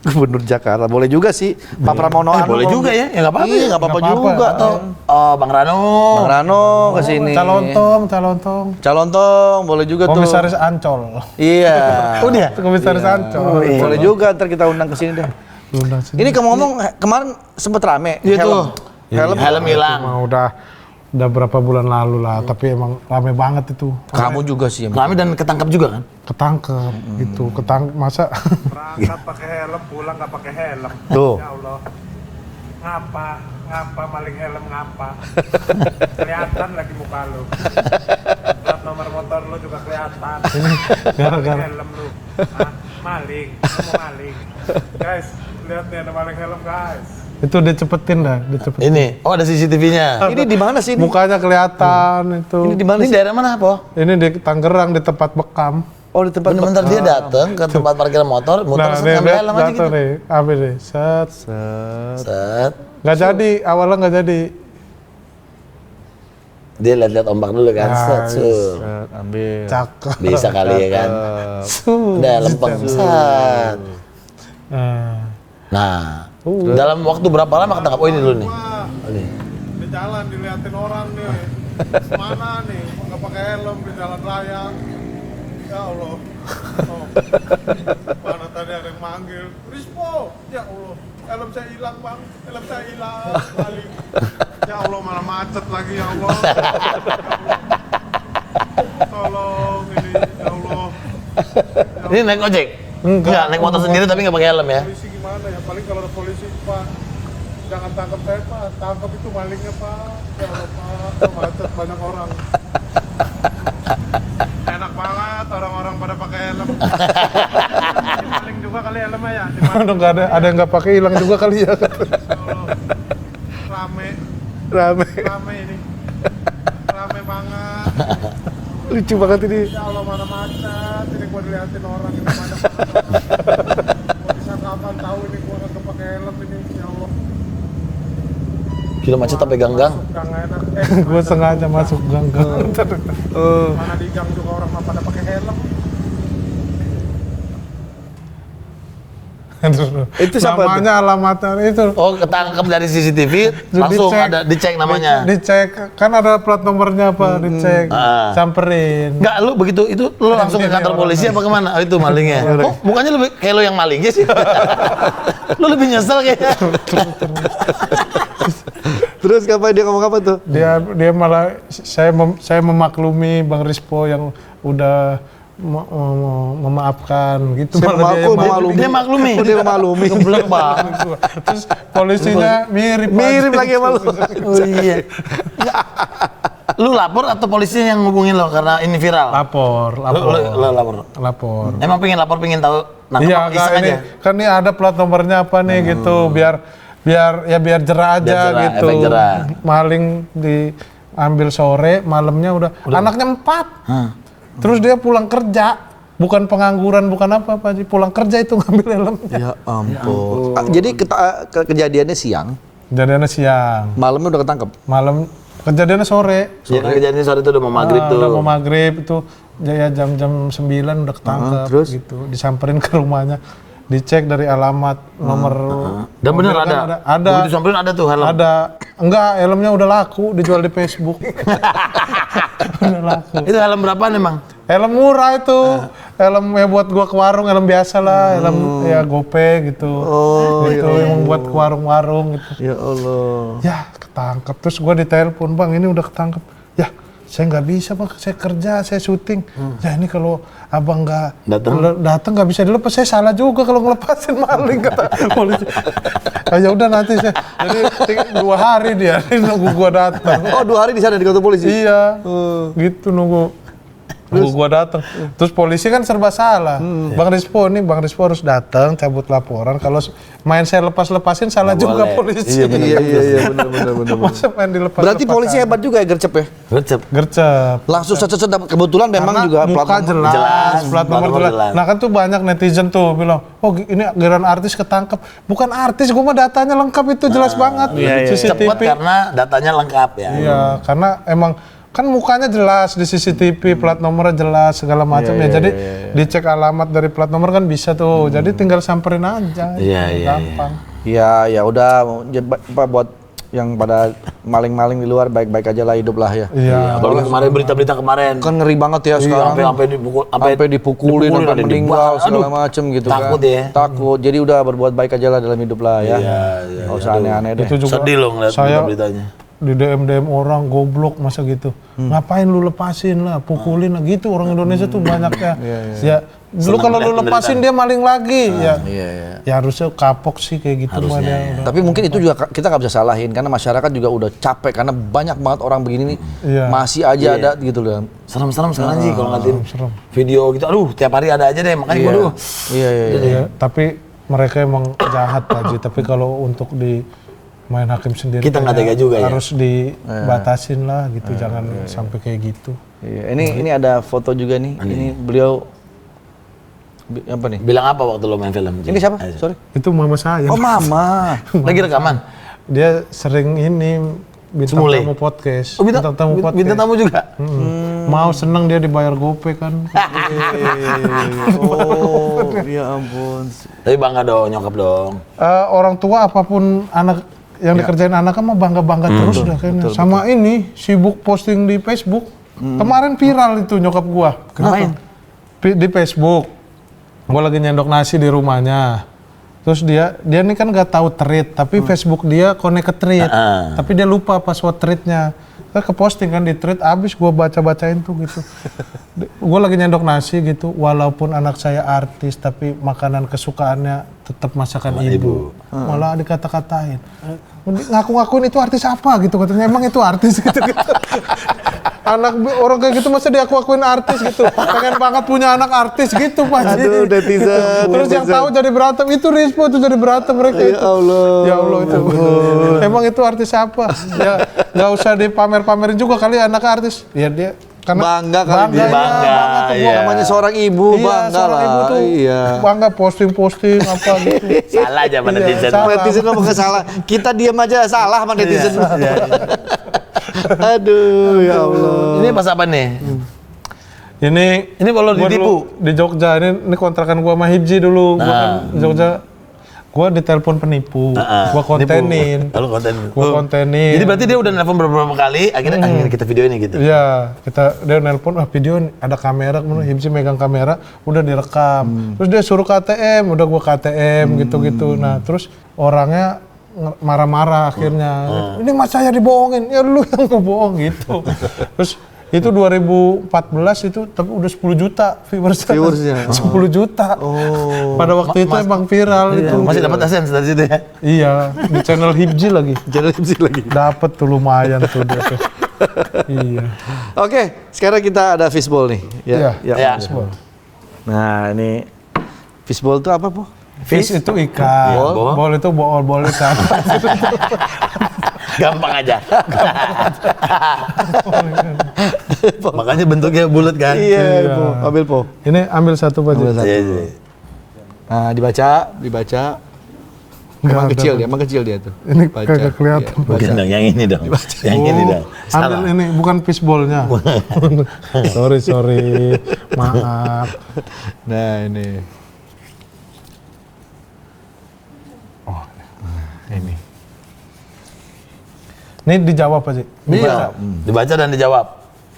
Gubernur Jakarta, boleh juga sih. Pak Pramono Boleh juga ya, ya nggak apa-apa. Iya, nggak apa-apa Nggak apa-apa. juga. Atau Bang Rano. Bang Rano kesini. Calontong. Calontong, boleh juga tuh. Komisaris Ancol. Iya. Udah. Komisaris Ancol. Boleh juga, ntar kita undang kesini deh. Undang sini. Ini kamu ngomong kemarin sempet rame. Iya helm. tuh. Helm hilang. Cuma udah berapa bulan lalu lah, tapi emang rame banget itu. Kamu juga sih. Rame dan ketangkap juga kan? Ketangkep gitu, masa Berangkat pakai helm, pulang nggak pakai helm. Tuh. Ya Allah. Ngapa maling helm ngapa? Kelihatan lagi muka lu. Plat nomor motor lu juga kelihatan. gara-gara Helm lu. Hah? Maling, kamu maling. Guys, lihat nih ada maling helm guys. itu dicepetin. Ini, oh ada CCTV-nya. Ini di mana sih ini? Mukanya kelihatan itu. Ini di mana Ini sih? daerah mana, Po? Ini di Tangerang di tempat bekam. Oh, di tempat Bener-bener dia datang ke tempat parkir motor, muter set ngambil helm aja gitu. nih, apa nih? Set. Set. Nggak jadi, awalnya nggak jadi. Dia lihat-lihat ombak dulu kan, set, sur. Ambil. Cakep. Bisa kali ya kan. Udah lempeng, set. Nah, dalam waktu berapa lama ketangkap? Oh ini dulu nih. Ini. Di jalan diliatin orang nih. Mana nih? Nggak pakai helm di jalan raya. Ya Allah. Oh. Mana tadi ada yang manggil. Rispo. Ya Allah. Helm saya hilang bang. Helm saya hilang. Balik. Ya Allah malah macet lagi ya Allah. Tolong ini ya Allah. Ini naik ojek? Enggak, naik motor sendiri tapi nggak pakai helm ya? Polisi gimana ya? Paling kalau ada polisi pak, jangan tangkap saya pak. Tangkap itu malingnya pak. Ya Allah pak. Macet banyak orang. Enak banget orang-orang pada pakai helm. Maling juga kali helmnya ya. Aduh, nggak ada yang nggak pakai, hilang juga kali ya. Rame ini. Rame banget. Lucu banget ini. Ya Allah mana macet. Ini gua diliatin orang ini banyak banget. Gua bisa kapan tahu ini gua nggak pakai helm ini. Ya Allah. Gila macet sampai gang-gang. Gang enak. Gue sengaja masuk gang-gang. Mana di gang juga orang pada pakai helm. Itu siapa Namanya, alamatnya itu. Oh ketangkap dari CCTV, langsung ada dicek namanya. Dicek, kan ada plat nomornya apa, dicek, samperin. Enggak, lu begitu itu lu langsung ke kantor polisi apa kemana? Oh itu malingnya. Oh mukanya lebih kayak lu yang malingnya sih. Lu lebih nyesel kayaknya. Terus dia ngomong apa tuh? Dia malah saya memaklumi Bang Rispo yang udah memaafkan gitu. Dia maklumi. Dia memaklumi. Geblek banget. Terus polisinya mirip lagi sama lu. Oh iya. Lu lapor atau polisinya yang ngubungin lo karena ini viral? Lapor. Lapor. Emang pengen lapor, pengen tahu nangkep Iya, apa iseng aja? kan ini ada plat nomornya apa nih gitu, biar jerah aja jerah, gitu. efek jerah. Maling diambil sore, malamnya udah. Anaknya 4. Terus dia pulang kerja, bukan pengangguran, bukan apa-apa, pulang kerja itu ngambil helmnya. Ya ampun. Jadi kejadiannya siang. Kejadiannya siang. Malamnya udah ketangkep. Malam kejadiannya sore. Iya kan kejadiannya sore itu udah mau maghrib tuh. Udah mau maghrib itu ya jam 9 udah ketangkep gitu. Disamperin ke rumahnya. Dicek dari alamat nomor. Dan bener ada. Ada. Begitu samperin ada tuh helm. Ada. Enggak, helmnya udah laku, dijual di Facebook. Udah laku. Itu helm berapaan emang? Helm murah itu. Helm ya buat gua ke warung, helm biasa lah, helm ya gope gitu. Gitu yang buat ke warung-warung gitu. Ya Allah. Ya, ketangkep. Terus gua ditelepon, "Bang, ini udah ketangkep." Ya, saya nggak bisa, Bang. Saya kerja, saya syuting. Ya ini kalau abang nggak datang nggak bisa dilepas. Saya salah juga kalau ngelepasin maling, kata polisi. Ya udah nanti saya. Jadi 2 hari dia nunggu gua datang. Oh 2 hari di sana di kantor polisi? Iya, gitu nunggu gua datang. Terus polisi kan serba salah. Bang Rispo harus datang cabut laporan. Kalau main saya lepasin salah juga polisi. Iya benar. Masa main dilepas. Berarti polisi hebat juga ya, gercep ya? Gercep. Langsung dapat. Kebetulan memang karena juga muka jelas, plat nomor jelas. Nah kan tuh banyak netizen tuh bilang, "Oh ini giliran artis ketangkep." Bukan artis, gua mah datanya lengkap itu jelas banget. Cepat karena datanya lengkap ya. Iya, karena emang kan mukanya jelas di CCTV, plat nomornya jelas segala macam ya. Jadi dicek alamat dari plat nomor kan bisa tuh. Jadi tinggal samperin aja. Gampang. Iya, ya udah Pak, buat yang pada maling-maling di luar baik-baik aja lah, hidup lah ya. Iya. Apalagi kemarin berita-berita kemarin. Kan ngeri banget ya sekarang. Sampai dipukulin, sampai meninggal segala macem gitu kan. Takut ya. Takut. Jadi udah berbuat baik aja lah dalam hidup lah ya. Iya. Nggak usah aneh-aneh deh. Itu juga Sedih loh ngeliat beritanya. Di DM orang goblok masa gitu. Ngapain lu lepasin lah, pukulin lah gitu. Orang Indonesia tuh banyak ya. Ya, lu kalau lu lepasin dia maling lagi. Ya harusnya kapok sih kayak gitu. Tapi mungkin itu juga kita nggak bisa salahin karena masyarakat juga udah capek karena banyak banget orang begini nih masih aja ada gitu loh. Serem-serem sekarang sih kalau ngeliatin video gitu. Aduh, tiap hari ada aja deh. Makanya waduh. Iya. Tapi mereka emang jahat aja. Tapi kalau untuk di main hakim sendiri kita nggak tega juga harus dibatasin lah gitu, jangan sampai kayak gitu. Iya. Ini ada foto juga nih. Ini beliau apa nih? Bilang apa waktu lo main film? Ini siapa? Sorry. Itu mama saya. Oh mama. Lagi rekaman? Dia sering ini bintang tamu podcast. Oh bintang tamu podcast. Bintang tamu juga? Mau seneng dia dibayar gope kan. Oh ya ampun. Tapi bangga dong, nyokap dong. Orang tua apapun anak yang dikerjain anaknya mah bangga-bangga terus dah kayaknya. Sama ini sibuk posting di Facebook. Kemarin viral itu nyokap gua. Kenapa? Di Facebook. Gua lagi nyendok nasi di rumahnya. Terus dia ini kan nggak tahu thread, tapi Facebook dia connect ke thread. Tapi dia lupa password threadnya. Saya ke posting kan di thread, abis gue baca-bacain tuh gitu. Gue lagi nyendok nasi gitu, walaupun anak saya artis tapi makanan kesukaannya tetap masakan ibu. Malah dikata-katain. Ngaku-ngakuin itu artis apa gitu katanya, emang itu artis gitu. Anak orang kayak gitu masa diaku-akuin artis gitu. Pengen banget punya anak artis gitu pasti. Aduh netizen. Terus yang tahu jadi berantem itu Rispo tuh jadi berantem mereka itu. Ya Allah itu. Emang itu artis apa? Ya nggak usah dipamer-pamerin juga kali anak artis. Ya dia karena bangga kali dia. Bangga tuh. Namanya seorang ibu, bangga lah. Ibu tuh bangga posting-posting apa gitu. Salah aja sama netizen. Netizen mah bukan salah. Kita diam aja salah sama netizen. Aduh, ya Allah. Ini pas apa nih? Ini kalau ditipu di Jogja. Ini kontrakan gua sama Hibji dulu. Gua kan di Jogja. Gua ditelepon penipu. Gua kontenin. Gua kontenin. Jadi berarti dia udah nelpon beberapa kali, akhirnya kita video ini gitu. Iya, dia nelpon, video ada kamera, kemudian Hibji megang kamera, udah direkam. Terus dia suruh KTM, udah gua KTM gitu-gitu. Nah, terus orangnya marah-marah akhirnya. Ini mas saya dibohongin, ya lu yang ngebohong gitu. Terus itu 2014 itu tapi udah 10 juta viewersnya. 10 juta. Oh. Pada waktu itu emang viral itu. Masih dapat AdSense dari situ ya? Iya, di channel Hibji lagi. Dapat tuh lumayan tuh dia tuh. Iya. Oke, sekarang kita ada fishbowl nih. Ya. Fishbowl. Nah, ini fishbowl itu apa, Po? Fish itu ikan, ball itu bol ikan. Gampang aja. Makanya bentuknya bulat kan? Iya, Po. Ambil, Po. Ini ambil satu Pak Ji. Ambil satu. Iya. Nah, dibaca. Emang kecil dia tuh. Ini Baca. kagak kelihatan. Iya, Bukan dong, yang ini dong. Yang ini dong. Ambil ini, bukan fishball-nya. sorry. Maaf. Nah, ini. Oh, ini. Ini dijawab Pak Ji. Iya. Dibaca dan dijawab.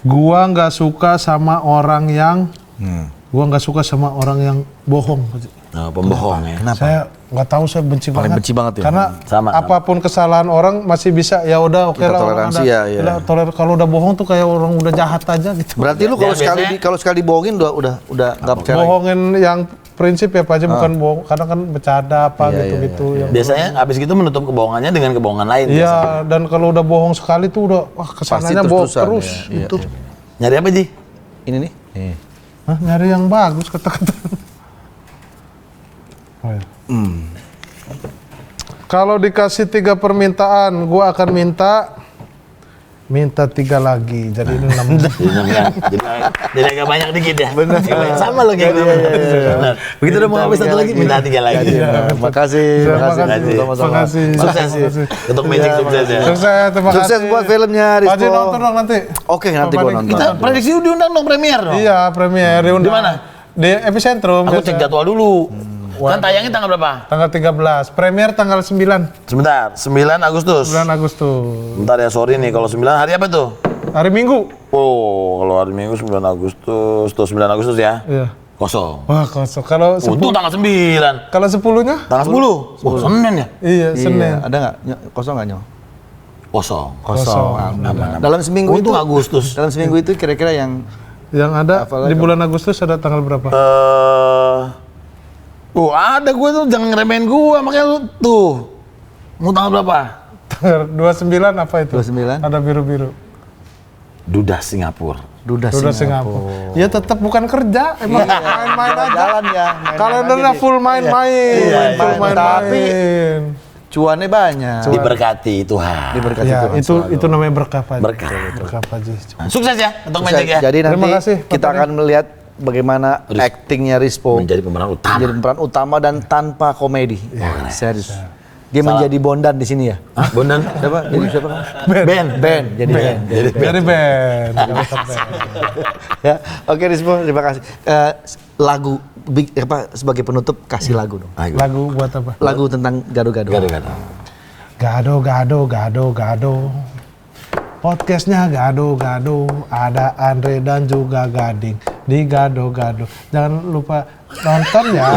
Gua nggak suka sama orang yang bohong Pak Ji. Nah, pembohong ya. Kenapa? Saya nggak tahu, saya benci Paling banget. benci banget ya? Karena Sama. apapun kesalahan orang masih bisa ya udah oke Kita lah. toleransi ya. Kalau udah bohong tuh kayak orang udah jahat aja gitu. Berarti lu kalau Ya, kalau sekali dibohongin udah nggak percaya lagi. Bohongin yang prinsip ya Pak Haji, bukan bohong. Kadang kan bercanda apa gitu-gitu. Yang Biasanya habis gitu menutup kebohongannya dengan kebohongan lain. iya, dan kalau udah bohong sekali tuh udah kesananya bohong terus-terusan, terus iya, gitu. iya. Nyari apa, Ji? Ini nih. Hah, nyari yang bagus kata-kata. Oh, ya. Kalau dikasih 3 permintaan, gua akan minta 3 lagi. Jadi ini 6. Jadi agak banyak dikit ya. Benar. Sama lo kayak gue. Benar. Begitu udah mau habis satu lagi, minta 3 lagi. Makasih. Terima kasih. Sukses. Untuk Magic sukses ya. Sukses, terima kasih. Sukses buat filmnya, Pak Haji Rizpo. nonton dong nanti. Oke, nanti gua nonton. Kita prediksi diundang dong premier dong. Iya, premier diundang. Di mana? Di Epicentrum. Aku cek jadwal dulu. Kan tayangnya tanggal berapa? Tanggal 13. Premier tanggal 9. Sebentar, 9 Agustus. 9 Agustus. Bentar ya, sorry nih, kalau 9 hari apa tuh? Hari Minggu. Oh, kalau hari Minggu 9 Agustus. Tuh 9 Agustus ya? Iya. Kosong. Wah, kosong. Kalau Untuk tanggal 9. kalau 10-nya? Tanggal 10. Oh, Senin ya? Iya, Senin. Ada nggak? Kosong nggak, Nyo? Kosong. Kosong. Dalam seminggu itu Untuk Agustus. Dalam seminggu itu kira-kira yang Yang ada Apalagi di bulan Agustus ada tanggal berapa? Ada gue tuh, jangan ngeremehin gue, makanya lu tuh. Mau tanggal berapa? Tanggal 29 apa itu? 29. Ada biru-biru. Duda Singapura. Duda Udah Singapura. Ya tetap bukan kerja, emang main-main aja. Jalan ya. Kalendernya full main-main. Full main-main. Tapi cuannya banyak. Diberkati Tuhan. Diberkati Ya, Tuhan. itu namanya berkah Pak Haji. Berkah. Berkah Pak Haji. Sukses ya untuk Sukses. Magic ya. Jadi nanti Terima kasih, Pak kita Tony. akan melihat bagaimana aktingnya Rizpo Menjadi pemeran utama. menjadi pemeran utama dan tanpa komedi. Serius. Dia menjadi Bondan di sini ya. Hah? Bondan? Siapa? Jadi siapa? Ben. Ben. Jadi Ben. Dari band. Ya. Oke Rizpo, terima kasih. Lagu sebagai penutup kasih lagu dong. Lagu buat apa? Lagu tentang gado-gado. Gado-gado. Gado. Podcastnya gado-gado. Ada Andre dan juga Gading di gado-gado. Jangan lupa nonton ya.